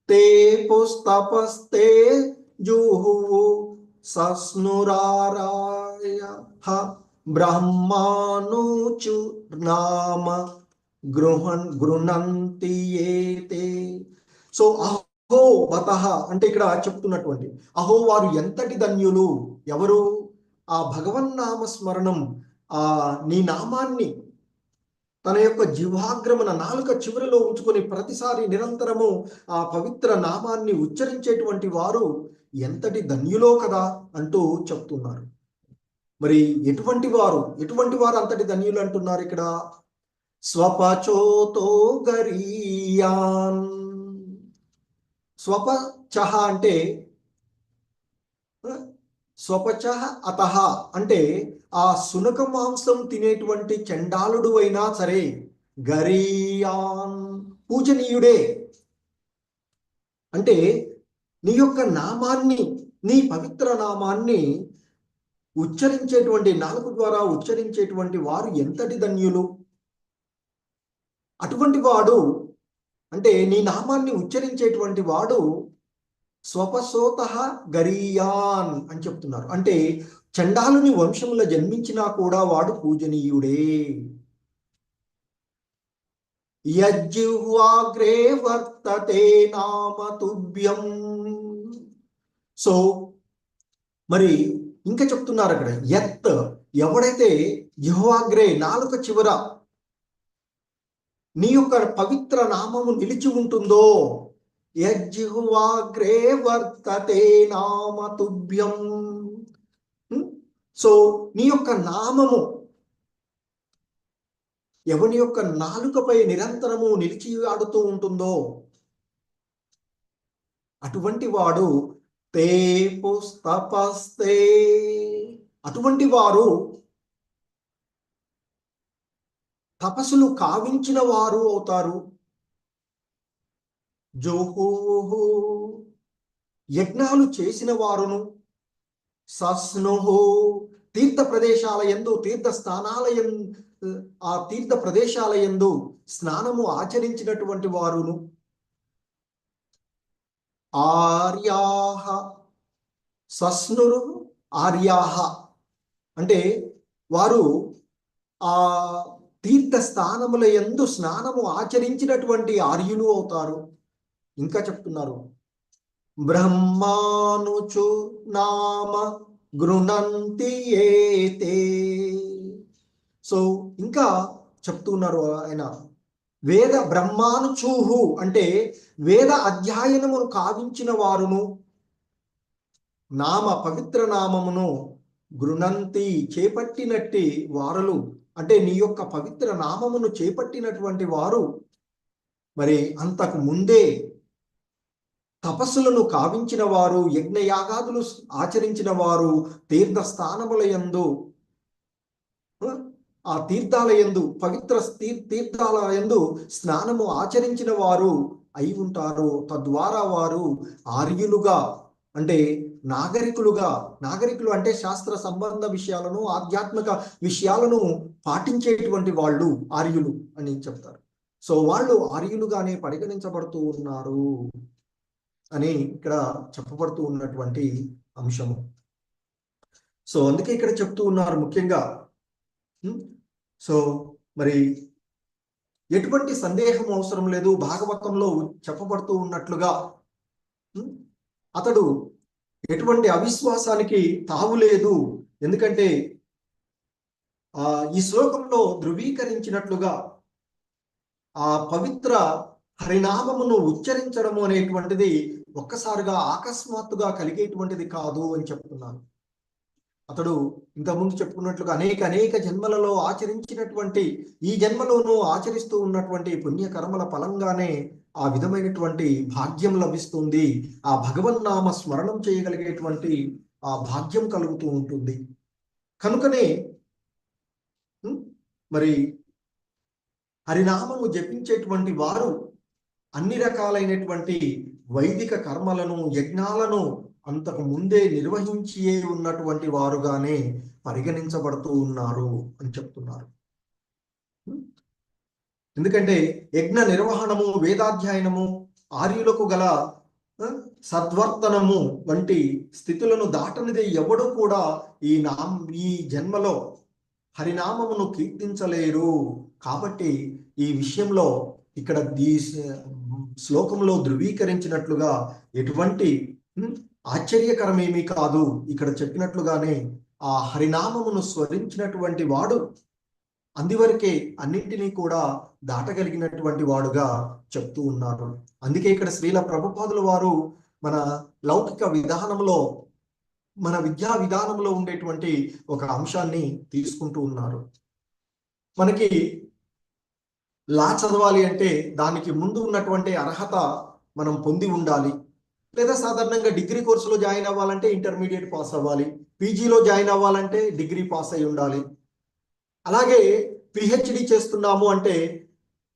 తే పుస్తపస్తే జుహువు సస్నురారాయ బ్రహ్మానుచు నామ గృహంతి ఏతే. సో అహో బతః అంటే ఇక్కడ చెప్తున్నటువంటి అహో వారు ఎంతటి ధన్యులు. ఎవరు? ఆ భగవన్నామ స్మరణం, ఆ నీ నామాన్ని తన యొక్క జిహ్వాగ్రమున నాలుక చివరిలో ఉంచుకొని ప్రతిసారి నిరంతరము ఆ పవిత్ర నామాన్ని ఉచ్చరించేటువంటి వారు ఎంతటి ధన్యులో కదా అంటూ చెప్తున్నారు. మరి ఎటువంటి వారు అంతటి ధన్యులు అంటున్నారు ఇక్కడ? స్వపచోతో గరీయాన్. స్వపచః అంటే స్వపచః అతః అంటే ఆ సునక మాంసం తినేటువంటి చండాలుడు అయినా సరే గరీయాన్ పూజనీయుడే. అంటే నీ యొక్క నామాన్ని, నీ పవిత్ర నామాన్ని ఉచ్చరించేటువంటి, నాలుగు ద్వారా ఉచ్చరించేటువంటి వారు ఎంతటి ధన్యులు. అటువంటి వాడు అంటే నీ నామాన్ని ఉచ్చరించేటువంటి వాడు స్వపసోతః గరీయాన్ అని చెప్తున్నారు. అంటే చండాలుని వంశముల జన్మించినా కూడా వాడు పూజనీయుడే. యజ్జిహ్వాగ్రే వర్తతే నామ తుభ్యం. సో మరి ఇంకా చెప్తున్నారు అక్కడ, యత్ ఎవడైతే జిహ్వాగ్రే నాలుక చివర నీ యొక్క పవిత్ర నామము నిలిచి ఉంటుందో, యజ్జిహ్వాగ్రే వర్తతే నామ తుభ్యం. సో నీ యొక్క నామము ఎవని యొక్క నాలుకపై నిరంతరము నిలిచి ఆడుతూ ఉంటుందో అటువంటి వాడు తే పుస్తపస్తే, అటువంటి వారు తపస్సులు కావించిన వారు అవుతారు. జోహోహో యజ్ఞాలు చేసిన వారును, సస్నుహో తీర్థ ప్రదేశాల యందు, తీర్థ స్థానాల ఆ తీర్థ ప్రదేశాల యందు స్నానము ఆచరించినటువంటి వారును, ఆర్యాహ సస్నురు ఆర్యాహ అంటే వారు ఆ తీర్థ స్థానముల యందు స్నానము ఆచరించినటువంటి ఆర్యులు అవుతారు. ఇంకా చెప్తున్నారు, బ్రహ్మానుచు నామ గృణంతి ఏతే. సో ఇంకా చెప్తున్నారు ఆయన, వేద బ్రహ్మానుచూహు అంటే వేద అధ్యయనమును కావించిన వారును, నామ పవిత్ర నామమును గృణంతి చేపట్టినట్టి వారులు అంటే నీ యొక్క పవిత్ర నామమును చేపట్టినటువంటి వారు మరి అంతకు ముందే తపస్సులను కావించిన వారు, యజ్ఞయాగాదులు ఆచరించిన వారు, తీర్థ స్థానముల యందు ఆ తీర్థాల యందు పవిత్ర తీర్థాల యందు స్నానము ఆచరించిన వారు అయి ఉంటారు. తద్వారా వారు ఆర్యులుగా అంటే నాగరికులు అంటే శాస్త్ర సంబంధ విషయాలను, ఆధ్యాత్మిక విషయాలను పాటించేటువంటి వాళ్ళు ఆర్యులు అని చెప్తారు. సో వాళ్ళు ఆర్యులుగానే పరిగణించబడుతూ ఉన్నారు అని ఇక్కడ చెప్పబడుతూ ఉన్నటువంటి అంశము. సో అందుకే ఇక్కడ చెప్తూ ఉన్నారు ముఖ్యంగా. సో మరి ఎటువంటి సందేహం అవసరం లేదు. భాగవతంలో చెప్పబడుతూ ఉన్నట్లుగా అతడు ఎటువంటి అవిశ్వాసానికి తావు లేదు. ఎందుకంటే ఈ శ్లోకంలో ధృవీకరించినట్లుగా ఆ పవిత్ర హరినామమును ఉచ్చరించడము అనేటువంటిది ఒక్కసారిగా ఆకస్మాత్తుగా కలిగేటువంటిది కాదు అని చెప్తున్నారు. అతడు ఇంతకుముందు చెప్పుకున్నట్లుగా అనేక జన్మలలో ఆచరించినటువంటి, ఈ జన్మలోనూ ఆచరిస్తూ ఉన్నటువంటి పుణ్యకర్మల ఫలంగానే ఆ విధమైనటువంటి భాగ్యం లభిస్తుంది. ఆ భగవన్నామ స్మరణం చేయగలిగేటువంటి ఆ భాగ్యం కలుగుతూ ఉంటుంది. కనుకనే మరి హరినామము జపించేటువంటి వారు అన్ని రకాలైనటువంటి వైదిక కర్మలను, యజ్ఞాలను అంతకు ముందే నిర్వహించి ఉన్నటువంటి వారుగానే పరిగణించబడుతూ ఉన్నారు అని చెప్తున్నారు. ఎందుకంటే యజ్ఞ నిర్వహణము, వేదాధ్యయనము, ఆర్యులకు గల సద్వర్తనము వంటి స్థితులను దాటనిదే ఎవడు కూడా ఈ జన్మలో హరినామమును కీర్తించలేరు. కాబట్టి ఈ విషయంలో ఇక్కడ ఈ శ్లోకంలో ధృవీకరించినట్లుగా ఎటువంటి ఆశ్చర్యకరమేమీ కాదు. ఇక్కడ చెప్పినట్లుగానే ఆ హరినామమును స్మరించినటువంటి వాడు అందువరకే అన్నింటినీ కూడా దాటగలిగినటువంటి వాడుగా చెప్తూ ఉన్నారు. అందుకే ఇక్కడ శ్రీల ప్రభుపాదుల వారు మన లౌకిక విధానంలో, మన విద్యా విధానంలో ఉండేటువంటి ఒక అంశాన్ని తీసుకుంటూ ఉన్నారు. మనకి లా చదవాలి అంటే దానికి ముందు ఉన్నటువంటి అర్హత మనం పొంది ఉండాలి. లేదా సాధారణంగా డిగ్రీ కోర్సులో జాయిన్ అవ్వాలంటే ఇంటర్మీడియట్ పాస్ అవ్వాలి. పీజీలో జాయిన్ అవ్వాలంటే డిగ్రీ పాస్ అయి ఉండాలి. అలాగే పిహెచ్డి చేస్తున్నాము అంటే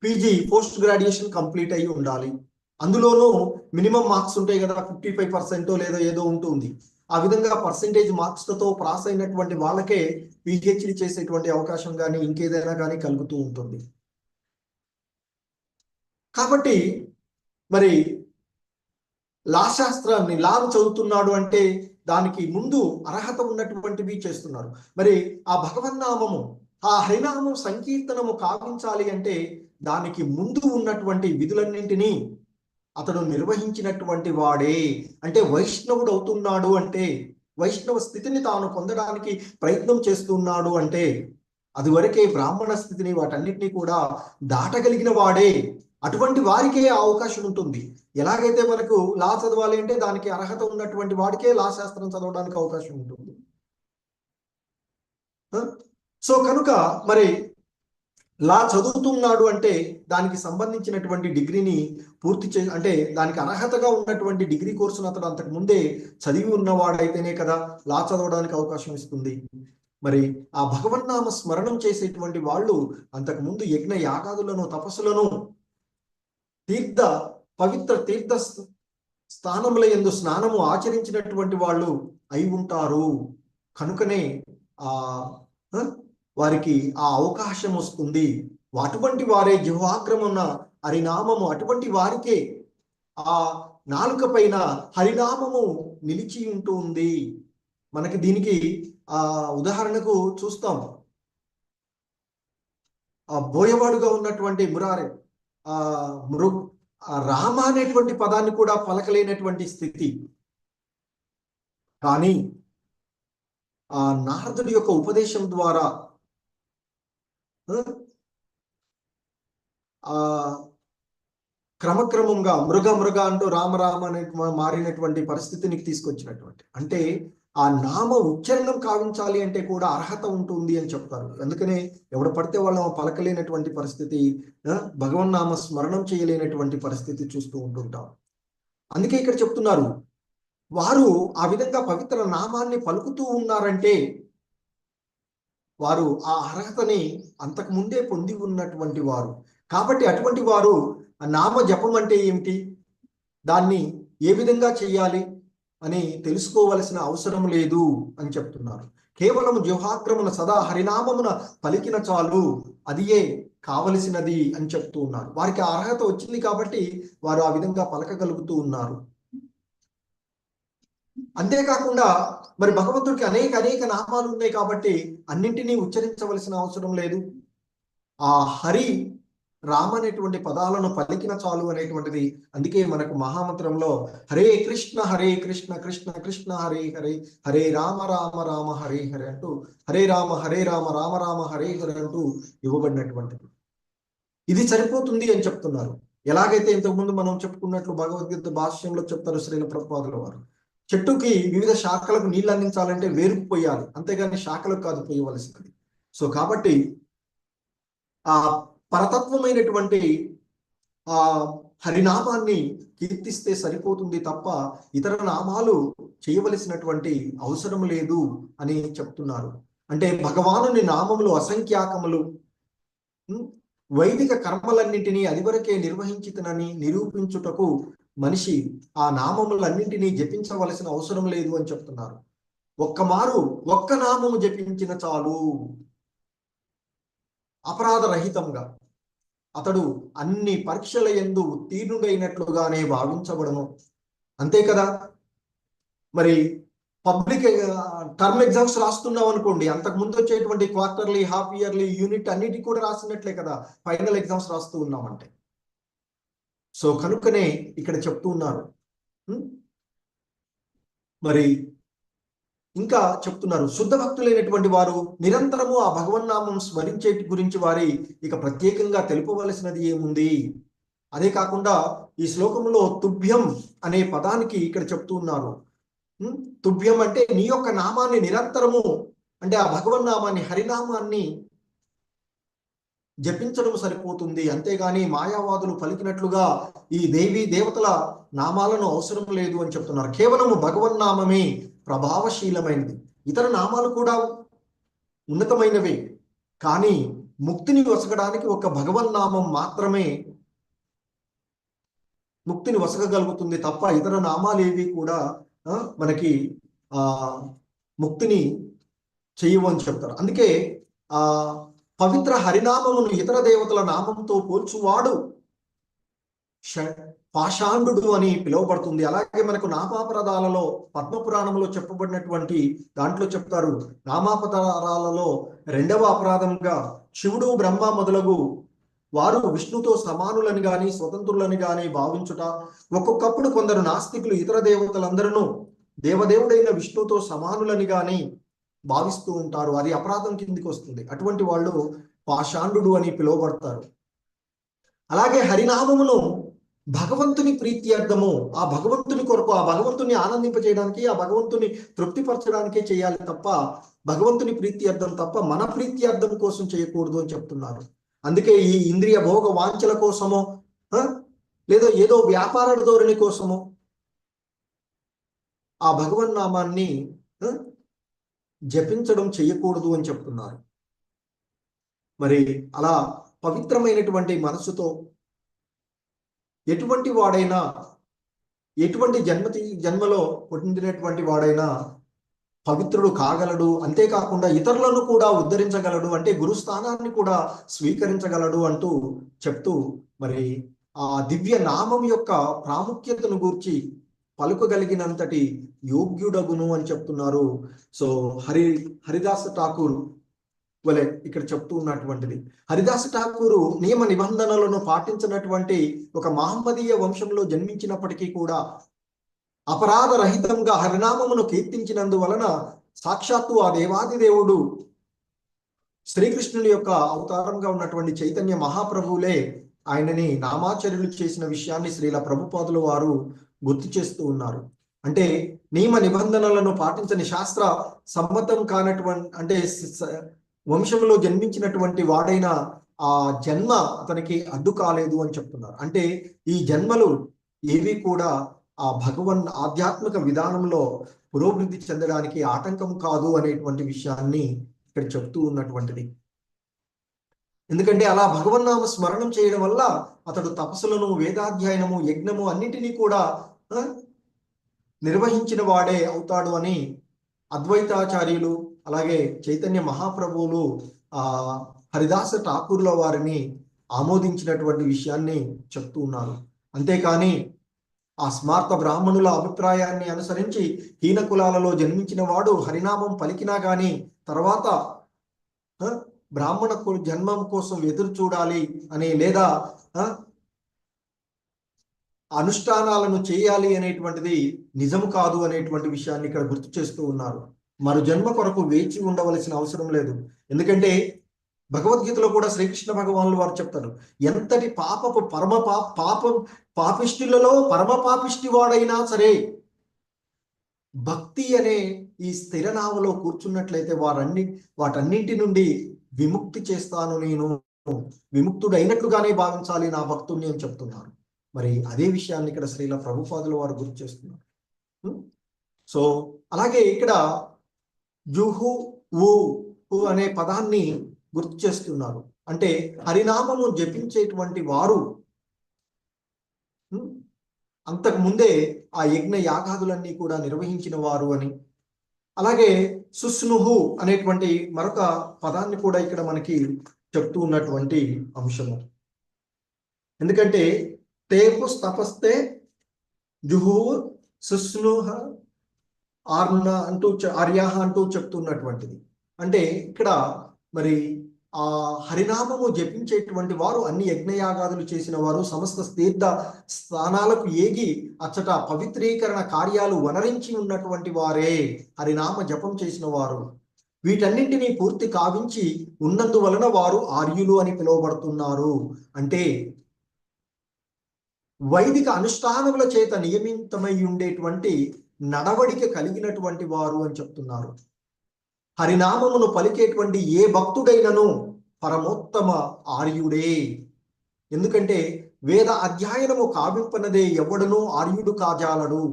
పీజీ పోస్ట్ గ్రాడ్యుయేషన్ కంప్లీట్ అయ్యి ఉండాలి. అందులోనూ మినిమం మార్క్స్ ఉంటాయి కదా, 55% లేదా ఏదో ఉంటుంది. ఆ విధంగా పర్సెంటేజ్ మార్క్స్తో పాస్ అయినటువంటి వాళ్ళకే పిహెచ్డి చేసేటువంటి అవకాశం కానీ ఇంకేదైనా కానీ కలుగుతూ ఉంటుంది. కాబట్టి మరి లా శాస్త్రాన్ని, లాను చదువుతున్నాడు అంటే దానికి ముందు అర్హత ఉన్నటువంటివి చేస్తున్నారు. మరి ఆ భగవన్నామము, ఆ హరినామం సంకీర్తనము కావించాలి అంటే దానికి ముందు ఉన్నటువంటి విధులన్నింటినీ అతడు నిర్వహించినటువంటి వాడే. అంటే వైష్ణవుడు అవుతున్నాడు అంటే, వైష్ణవ స్థితిని తాను పొందడానికి ప్రయత్నం చేస్తున్నాడు అంటే, అది వరకే బ్రాహ్మణ స్థితిని వాటన్నిటినీ కూడా దాటగలిగిన వాడే. అటువంటి వారికే అవకాశం ఉంటుంది. ఎలాగైతే మనకు లా చదవాలి అంటే దానికి అర్హత ఉన్నటువంటి వాడికే లా శాస్త్రం చదవడానికి అవకాశం ఉంటుంది. సో కనుక మరి లా చదువుతున్నాడు అంటే దానికి సంబంధించినటువంటి డిగ్రీని పూర్తి అంటే దానికి అర్హతగా ఉన్నటువంటి డిగ్రీ కోర్సును అతడు అంతకు ముందే చదివి ఉన్నవాడైతేనే కదా లా చదవడానికి అవకాశం ఇస్తుంది. మరి ఆ భగవన్నామ స్మరణం చేసేటువంటి వాళ్ళు అంతకు ముందు యజ్ఞ యాగాదులను, తపస్సులను, పవిత్ర తీర్థ స్థానముల యందు స్నానము ఆచరించినటువంటి వాళ్ళు అయి ఉంటారు. కనుకనే వారికి ఆ అవకాశం వస్తుంది. అటువంటి వారే జిహ్వాగ్రమున హరినామము, అటువంటి వారికే ఆ నాలుక పైన హరినామము నిలిచి ఉంటుంది. మనకి దీనికి ఉదాహరణకు చూస్తాం. ఆ బోయవాడుగా ఉన్నటువంటి మురారి రామ అనేటువంటి పదాన్ని కూడా పలకలేనటువంటి స్థితి. కానీ ఆ నారదుడి యొక్క ఉపదేశం ద్వారా క్రమక్రమంగా మృగ అంటూ రామ అనే మారినటువంటి పరిస్థితిని తీసుకొచ్చినటువంటి, అంటే ఆ నామ ఉచ్చారణం కావించాలి అంటే కూడా అర్హత ఉంటుంది అని చెప్తారు. అందుకనే ఎవడు పడితే వాళ్ళ పలకలేనటువంటి పరిస్థితి, భగవన్నామ స్మరణం చేయలేనటువంటి పరిస్థితి చూస్తూ ఉంటుంటాం. అందుకే ఇక్కడ చెప్తున్నారు, వారు ఆ విధంగా పవిత్ర నామాన్ని పలుకుతూ ఉన్నారంటే వారు ఆ అర్హతని అంతకు ముందే పొంది ఉన్నటువంటి వారు. కాబట్టి అటువంటి వారు నామ జపం అంటే ఏమిటి, దాన్ని ఏ విధంగా చెయ్యాలి అని తెలుసుకోవలసిన అవసరం లేదు అని చెప్తున్నారు. కేవలం జిహ్వాగ్రమున సదా హరినామమున పలికిన చాలు, అదియే కావలసినది అని చెప్తూ ఉన్నారు. వారికి ఆ అర్హత వచ్చింది కాబట్టి వారు ఆ విధంగా పలకగలుగుతూ ఉన్నారు. అంతేకాకుండా మరి భగవంతుడికి అనేక నామాలు ఉన్నాయి కాబట్టి అన్నింటినీ ఉచ్చరించవలసిన అవసరం లేదు. ఆ హరి రామ అనేటువంటి పదాలను పలికిన చాలు అనేటువంటిది. అందుకే మనకు మహామంత్రంలో హరే కృష్ణ కృష్ణ కృష్ణ హరే హరే, హరే రామ రామ హరే హరే అంటూ, హరే రామ రామ రామ హరే హరే అంటూ ఇవ్వబడినటువంటిది. ఇది సరిపోతుంది అని చెప్తున్నారు. ఎలాగైతే ఇంతకుముందు మనం చెప్పుకున్నట్లు భగవద్గీత భాష్యంలో చెప్తారు శ్రీల ప్రభుపాదుల వారు, చెట్టుకి వివిధ శాఖలకు నీళ్ళు అందించాలంటే వేరుకు పోయాలి, అంతేగాని శాఖలకు కాదు పోయవలసినది. సో కాబట్టి ఆ పరతత్వమైనటువంటి ఆ హరినామాన్ని కీర్తిస్తే సరిపోతుంది తప్ప ఇతర నామాలు చేయవలసినటువంటి అవసరం లేదు అని చెప్తున్నారు. అంటే భగవానుని నామములు అసంఖ్యాకములు, వైదిక కర్మలన్నింటినీ అదివరకే నిర్వహించితనని నిరూపించుటకు మనిషి ఆ నామములన్నింటినీ జపించవలసిన అవసరం లేదు అని చెప్తున్నారు. ఒక్క నామము జపించిన చాలు, అపరాధ రహితంగా అతడు అన్ని పరీక్షల యందు ఉత్తీర్ణుడైనట్లుగానే భావించబడను. అంతే కదా, మరి పబ్లిక్ టర్మ్ ఎగ్జామ్స్ రాస్తున్నాం అనుకోండి, అంతకు ముందు వచ్చేటువంటి క్వార్టర్లీ, హాఫ్ ఇయర్లీ, యూనిట్ అన్నిటి కూడా రాసినట్లే కదా ఫైనల్ ఎగ్జామ్స్ రాస్తూ ఉన్నామంటే. సో కనుకనే ఇక్కడ చెప్తూ ఉన్నారు. మరి ఇంకా చెప్తున్నారు, శుద్ధ భక్తులైనటువంటి వారు నిరంతరము ఆ భగవన్నామం స్మరించే గురించి వారి ఇక ప్రత్యేకంగా తెలుపవలసినది ఏముంది. అదే కాకుండా ఈ శ్లోకంలో తుభ్యం అనే పదానికి ఇక్కడ చెప్తూ ఉన్నారు. తుభ్యం అంటే నీ యొక్క నామాన్ని నిరంతరము, అంటే ఆ భగవన్నామాన్ని, హరినామాన్ని జపించడం సరిపోతుంది, అంతేగాని మాయావాదులు పలికినట్లుగా ఈ దేవీ దేవతల నామాలను అవసరం లేదు అని చెప్తున్నారు. కేవలము భగవన్నామమే ప్రభావశీలమైనది, ఇతర నామాలు కూడా ఉన్నతమైనవే, కానీ ముక్తిని వసగడానికి ఒక భగవన్నామం మాత్రమే ముక్తిని వసగగలుగుతుంది తప్ప ఇతర నామాలు ఏవి కూడా మనకి ముక్తిని చెయ్యవు అని చెప్తారు. అందుకే పవిత్ర హరినామమును ఇతర దేవతల నామంతో పోల్చువాడు పాషాండు అని పిలువబడుతుంది. అలాగే మనకు నామాపరాధాలలో పద్మపురాణంలో చెప్పబడినటువంటి దాంట్లో చెప్తారు, నామాపరాధాలలో 2వ అపరాధంగా శివుడు, బ్రహ్మ మొదలగు వారు విష్ణుతో సమానులని గాని స్వతంత్రులని గాని భావించుట. ఒక్కొక్కప్పుడు కొందరు నాస్తికులు ఇతర దేవతలందరూ దేవదేవుడైన విష్ణుతో సమానులని గాని భావిస్తూ ఉంటారు, అది అపరాధం కిందికి వస్తుంది. అటువంటి వాళ్ళు పాషాండు అని పిలువబడతారు. అలాగే హరినామమును భగవంతుని ప్రీత్యర్థము, ఆ భగవంతుని కొరకు, ఆ భగవంతుని ఆనందింపజేయడానికి, ఆ భగవంతుని తృప్తిపరచడానికే చేయాలి తప్ప భగవంతుని ప్రీత్యర్థం తప్ప మన ప్రీత్యర్థం కోసం చేయకూడదు అని చెప్తున్నారు. అందుకే ఈ ఇంద్రియ భోగ వాంఛల కోసమో లేదా ఏదో వ్యాపార ధోరణి కోసమో ఆ భగవన్నామాన్ని జపించడం చేయకూడదు అని చెప్తున్నారు. మరి అలా పవిత్రమైనటువంటి మనసుతో ఎటువంటి వాడైనా, ఎటువంటి జన్మలో పొందినటువంటి వాడైనా పవిత్రుడు కాగలడు. అంతేకాకుండా ఇతరులను కూడా ఉద్ధరించగలడు, అంటే గురుస్థానాన్ని కూడా స్వీకరించగలడు అంటూ చెప్తూ మరి ఆ దివ్య నామం యొక్క ప్రాముఖ్యతను గూర్చి పలుకగలిగినంతటి యోగ్యుడగును అని చెప్తున్నారు. సో హరిదాస ఠాకూర్ వలె ఇక్కడ చెప్తూ ఉన్నటువంటిది. హరిదాస ఠాకూరు నియమ నిబంధనలను పాటించినటువంటి ఒక మహమ్మదీయ వంశంలో జన్మించినప్పటికీ కూడా అపరాధ రహితంగా హరినామమును కీర్తించినందువలన సాక్షాత్తు ఆ దేవాది దేవుడు శ్రీకృష్ణుని యొక్క అవతారంగా ఉన్నటువంటి చైతన్య మహాప్రభువులే ఆయనని నామాచర్యులు చేసిన విషయాన్ని శ్రీల ప్రభుపాదుల వారు గుర్తు చేస్తూ ఉన్నారు. అంటే నియమ నిబంధనలను పాటించని, శాస్త్ర సమ్మతం కానటువంటి, అంటే వంశంలో జన్మించినటువంటి వాడైన ఆ జన్మ అతనికి అడ్డు కాలేదు అని చెప్తున్నారు. అంటే ఈ జన్మలు ఏవి కూడా ఆ భగవన్ ఆధ్యాత్మిక విధానంలో పురోభివృద్ధి చెందడానికి ఆటంకం కాదు అనేటువంటి విషయాన్ని ఇక్కడ చెప్తూ ఉన్నటువంటిది. ఎందుకంటే అలా భగవన్నామ స్మరణం చేయడం వల్ల అతడు తపస్సులను, వేదాధ్యయనము, యజ్ఞము అన్నిటినీ కూడా నిర్వహించిన వాడే అవుతాడు అని అద్వైతాచార్యులు అలాగే చైతన్య మహాప్రభువులు హరిదాస ఠాకూర్ల వారిని ఆమోదించినటువంటి విషయాన్ని చెప్తూ ఉన్నారు. అంతేకాని ఆ స్మార్త బ్రాహ్మణుల అభిప్రాయాన్ని అనుసరించి హీన కులాలలో జన్మించిన వాడు హరినామం పలికినా గాని తర్వాత బ్రాహ్మణ జన్మం కోసం ఎదురు చూడాలి అని, లేదా అనుష్ఠానాలను చేయాలి అనేటువంటిది నిజం కాదు అనేటువంటి విషయాన్ని ఇక్కడ గుర్తు చేస్తూ ఉన్నారు. మరు జన్మ కొరకు వేచి ఉండవలసిన అవసరం లేదు. ఎందుకంటే భగవద్గీతలో కూడా శ్రీకృష్ణ భగవానులు వారు చెప్తారు, ఎంతటి పాపపు పాపిష్టిలలో పరమ పాపిష్టి వాడైనా సరే భక్తి అనే ఈ స్థిర నావలో కూర్చున్నట్లయితే వాటన్నింటి నుండి విముక్తి చేస్తాను, నేను విముక్తుడైనట్లుగానే భావించాలి నా భక్తుడిని అని చెప్తున్నారు. మరి అదే విషయాన్ని ఇక్కడ శ్రీల ప్రభుపాదుల వారు గుర్తు చేస్తున్నారు. సో అలాగే ఇక్కడ జుహు ఊ అనే పదాన్ని గుర్తు చేస్తున్నారు. అంటే హరినామము జపించేటువంటి వారు అంతకు ముందే ఆ యజ్ఞ యాగాదులన్నీ కూడా నిర్వహించిన వారు అని. అలాగే సుస్నుహు అనేటువంటి మరొక పదాన్ని కూడా ఇక్కడ మనకి చెప్తూ ఉన్నటువంటి అంశము. ఎందుకంటే తేపు తపస్తే జుహు సుస్నుహ ఆర్యాహ అంటూ చెప్తున్నటువంటిది. అంటే ఇక్కడ మరి ఆ హరినామము జపించేటువంటి వారు, అన్ని యజ్ఞయాగాదులు చేసిన వారు, సమస్త తీర్థ స్థానాలకు ఏగి అచ్చట పవిత్రీకరణ కార్యాలు వనరించి ఉన్నటువంటి వారే హరినామ జపం చేసిన వారు. వీటన్నింటినీ పూర్తి కావించి ఉన్నందువలన వారు ఆర్యులు అని పిలువబడుతున్నారు. అంటే వైదిక అనుష్ఠానముల చేత నియమితమై ఉండేటువంటి నడవడిక కలిగినటువంటి వారు అని చెప్తున్నారు. హరినామమును పలికేటువంటి ఏ భక్తుడైనను పరమోత్తమ ఆర్యుడే. ఎందుకంటే వేద అధ్యయనము కావింపనదే ఎవడనూ ఆర్యుడు కాజాలడు.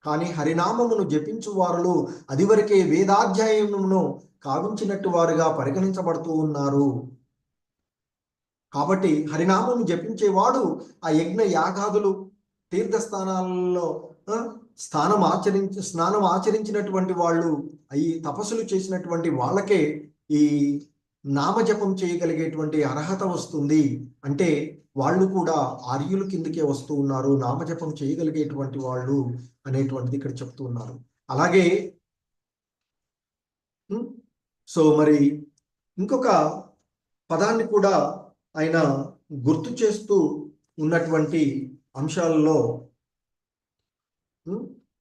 కానీ హరినామమును జపించు వారులు అదివరకే వేదాధ్యాయనమును కావించినట్టు వారుగా పరిగణించబడుతూ ఉన్నారు. కాబట్టి హరినామము జపించేవాడు ఆ యజ్ఞ యాగాదులు తీర్థస్థానాలలో స్నానం ఆచరించినటువంటి వాళ్ళు, ఈ తపస్సులు చేసినటువంటి వాళ్ళకే ఈ నామజపం చేయగలిగేటువంటి అర్హత వస్తుంది. అంటే వాళ్ళు కూడా ఆర్యుల కిందకే వస్తూ ఉన్నారు, నామజపం చేయగలిగేటువంటి వాళ్ళు అనేటువంటిది ఇక్కడ చెప్తూ ఉన్నారు. అలాగే సో మరి ఇంకొక పదాన్ని కూడా ఆయన గుర్తు చేస్తూ ఉన్నటువంటి అంశాలలో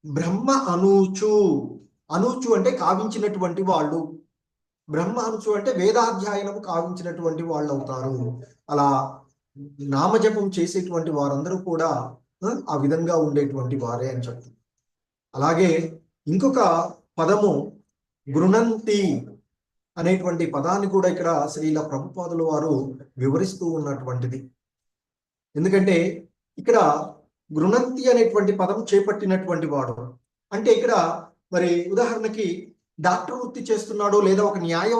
బ్రహ్మ అనూచు. అనూచు అంటే కావించినటువంటి వాళ్ళు, బ్రహ్మ అనుచు అంటే వేదాధ్యయనము కావించినటువంటి వాళ్ళు అవుతారు. అలా నామజపం చేసేటువంటి వారందరూ కూడా ఆ విధంగా ఉండేటువంటి వారే అని చెప్తారు. అలాగే ఇంకొక పదము గృణంతి అనేటువంటి పదాన్ని కూడా ఇక్కడ శ్రీల ప్రభుపాదుల వారు వివరిస్తూ ఉన్నటువంటిది. ఎందుకంటే ఇక్కడ గృణంతి అనేటువంటి పదం చేపట్టినటువంటి వాడు అంటే ఇక్కడ మరి ఉదాహరణకి డాక్టర్ వృత్తి చేస్తున్నాడు, లేదా ఒక న్యాయ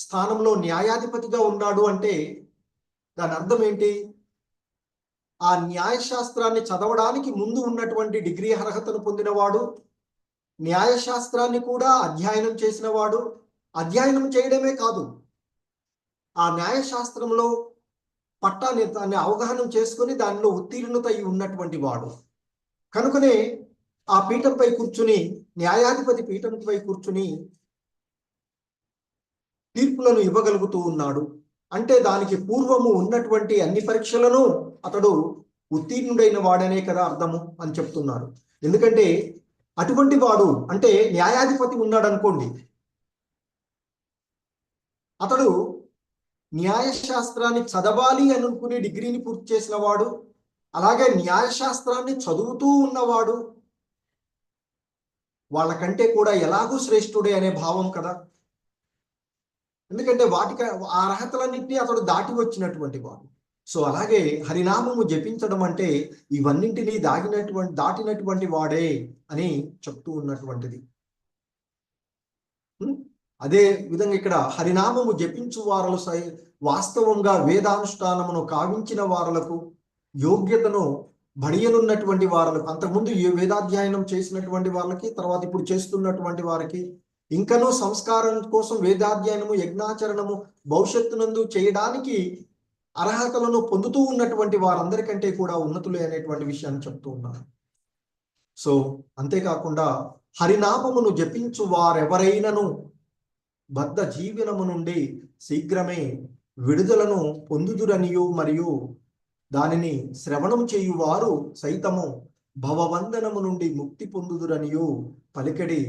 స్థానంలో న్యాయాధిపతిగా ఉన్నాడు అంటే దాని అర్థం ఏంటి? ఆ న్యాయశాస్త్రాన్ని చదవడానికి ముందు ఉన్నటువంటి డిగ్రీ అర్హతను పొందినవాడు, న్యాయశాస్త్రాన్ని కూడా అధ్యయనం చేసిన వాడు, అధ్యయనం చేయడమే కాదు ఆ న్యాయశాస్త్రంలో పట్టాన్ని దాన్ని అవగాహన చేసుకొని దానిలో ఉత్తీర్ణత అయి ఉన్నటువంటి వాడు. కనుకనే ఆ పీఠంపై కూర్చుని, న్యాయాధిపతి పీఠంపై కూర్చుని తీర్పులను ఇవ్వగలుగుతూ ఉన్నాడు. అంటే దానికి పూర్వము ఉన్నటువంటి అన్ని పరీక్షలను అతడు ఉత్తీర్ణుడైన వాడనే కదా అర్థము అని చెప్తున్నారు. ఎందుకంటే అటువంటి వాడు అంటే న్యాయాధిపతి ఉన్నాడు అనుకోండి, అతడు న్యాయశాస్త్రాన్ని చదవాలి అనుకుని డిగ్రీని పూర్తి చేసిన వాడు, అలాగే న్యాయశాస్త్రాన్ని చదువుతూ ఉన్నవాడు వాళ్ళకంటే కూడా ఎలాగూ శ్రేష్ఠుడే అనే భావం కదా. ఎందుకంటే వాటికి ఆ అర్హతలన్నింటినీ అతడు దాటి వచ్చినటువంటి వాడు. సో అలాగే హరినామము జపించడం అంటే ఇవన్నింటినీ దాటినటువంటి వాడే అని చెప్తూ ఉన్నటువంటిది. అదే విధంగా ఇక్కడ హరినామము జపించు వారలు వాస్తవంగా వేదానుష్ఠానమును కావించిన వారలకు, యోగ్యతను బడియనున్నటువంటి వారలకు, అంతకుముందు వేదాధ్యయనం చేసినటువంటి వాళ్ళకి, తర్వాత ఇప్పుడు చేస్తున్నటువంటి వారికి, ఇంకనూ సంస్కారం కోసం వేదాధ్యయనము యజ్ఞాచరణము భవిష్యత్తునందు చేయడానికి అర్హతలను పొందుతూ ఉన్నటువంటి వారందరికంటే కూడా ఉన్నతులే అనేటువంటి విషయాన్ని చెప్తూ ఉన్నారు. సో అంతేకాకుండా హరినామమును జపించు వారెవరైనను బద్ధ జీవనము నుండి శీఘ్రమే విడుదలను పొందుదురనియు, మరియు దానిని శ్రవణం చేయువారు సైతము భవబంధనము నుండి ముక్తి పొందుదురనియు పలికడి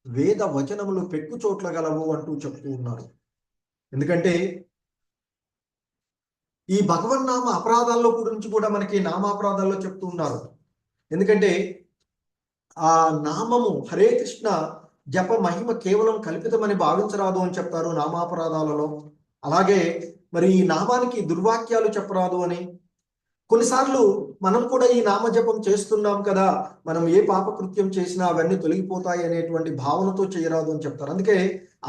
వేద వచనములు పెక్కు చోట్ల గలవు అంటూ చెప్తూ ఉన్నారు. ఎందుకంటే ఈ భగవన్నామ అపరాధాల్లో గురించి కూడా మనకి నామాపరాధాల్లో చెప్తూ ఉన్నారు. ఎందుకంటే ఆ నామము హరే కృష్ణ జప మహిమ కేవలం కల్పితమని భావించరాదు అని చెప్తారు నామాపరాధాలలో. అలాగే మరి ఈ నామానికి దుర్వాక్యాలు చెప్పరాదు అని. కొన్నిసార్లు మనం కూడా ఈ నామజపం చేస్తున్నాం కదా, మనం ఏ పాపకృత్యం చేసినా అవన్నీ తొలగిపోతాయి అనేటువంటి భావనతో చేయరాదు అని చెప్తారు. అందుకే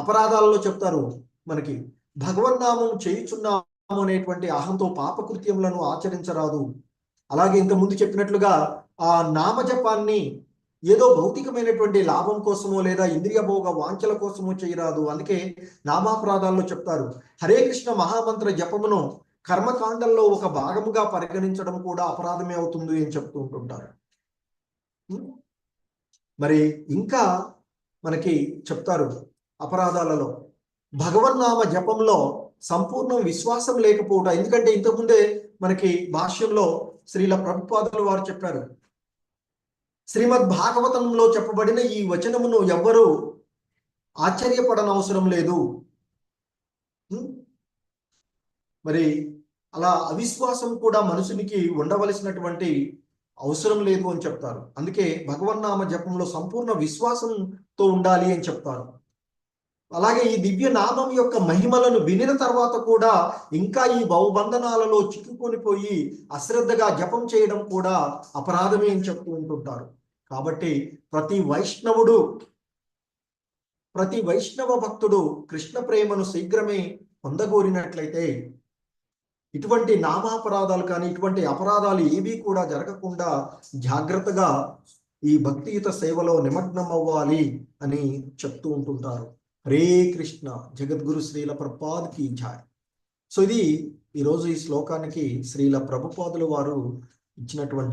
అపరాధాలలో చెప్తారు మనకి భగవన్నామం చేయుచున్నాము అనేటువంటి అహంతో పాపకృత్యములను ఆచరించరాదు. అలాగే ఇంత ముందు చెప్పినట్లుగా ఆ నామజపాన్ని ఏదో భౌతికమైనటువంటి లాభం కోసమో లేదా ఇంద్రియ భోగ వాంఛల కోసమో చేయరాదు. అందుకే నామాపరాధాల్లో చెప్తారు హరే కృష్ణ మహామంత్ర జపమును కర్మకాండంలో ఒక భాగముగా పరిగణించడం కూడా అపరాధమే అవుతుంది అని చెప్తూ ఉంటుంటారు. మరి ఇంకా మనకి చెప్తారు అపరాధాలలో భగవన్నామ జపంలో సంపూర్ణ విశ్వాసం లేకపోవడం. ఎందుకంటే ఇంతకుముందే మనకి భాష్యంలో శ్రీల ప్రభుపాదులు వారు చెప్పారు, శ్రీమద్ భాగవతంలో చెప్పబడిన ఈ వచనమును ఎవ్వరూ ఆశ్చర్యపడనవసరం లేదు. మరి అలా అవిశ్వాసం కూడా మనుషునికి ఉండవలసినటువంటి అవసరం లేదు అని చెప్తారు. అందుకే భగవన్నామ జపంలో సంపూర్ణ విశ్వాసంతో ఉండాలి అని చెప్తారు. అలాగే ఈ దివ్య నామం యొక్క మహిమలను వినిన తర్వాత కూడా ఇంకా ఈ భవబంధనాలలో చిక్కుకొని పోయి అశ్రద్ధగా జపం చేయడం కూడా అపరాధమే అని చెప్తూ ఉంటుంటారు. కాబట్టి ప్రతి వైష్ణవ భక్తుడు కృష్ణ ప్రేమను శీఘ్రమే పొందగోరినట్లయితే ఇటువంటి నామాపరాధాలు కానీ ఇటువంటి అపరాధాలు ఏవి కూడా జరగకుండా జాగ్రత్తగా ఈ భక్తియుత సేవలో నిమగ్నం అవ్వాలి అని చెప్తూ ఉంటుంటారు. హరే కృష్ణ. జగద్గురు శ్రీల ప్రభుపాద్కి జై. సో ఇది ఈరోజు ఈ శ్లోకానికి శ్రీల ప్రభుపాదులు వారు ఇచ్చినటువంటి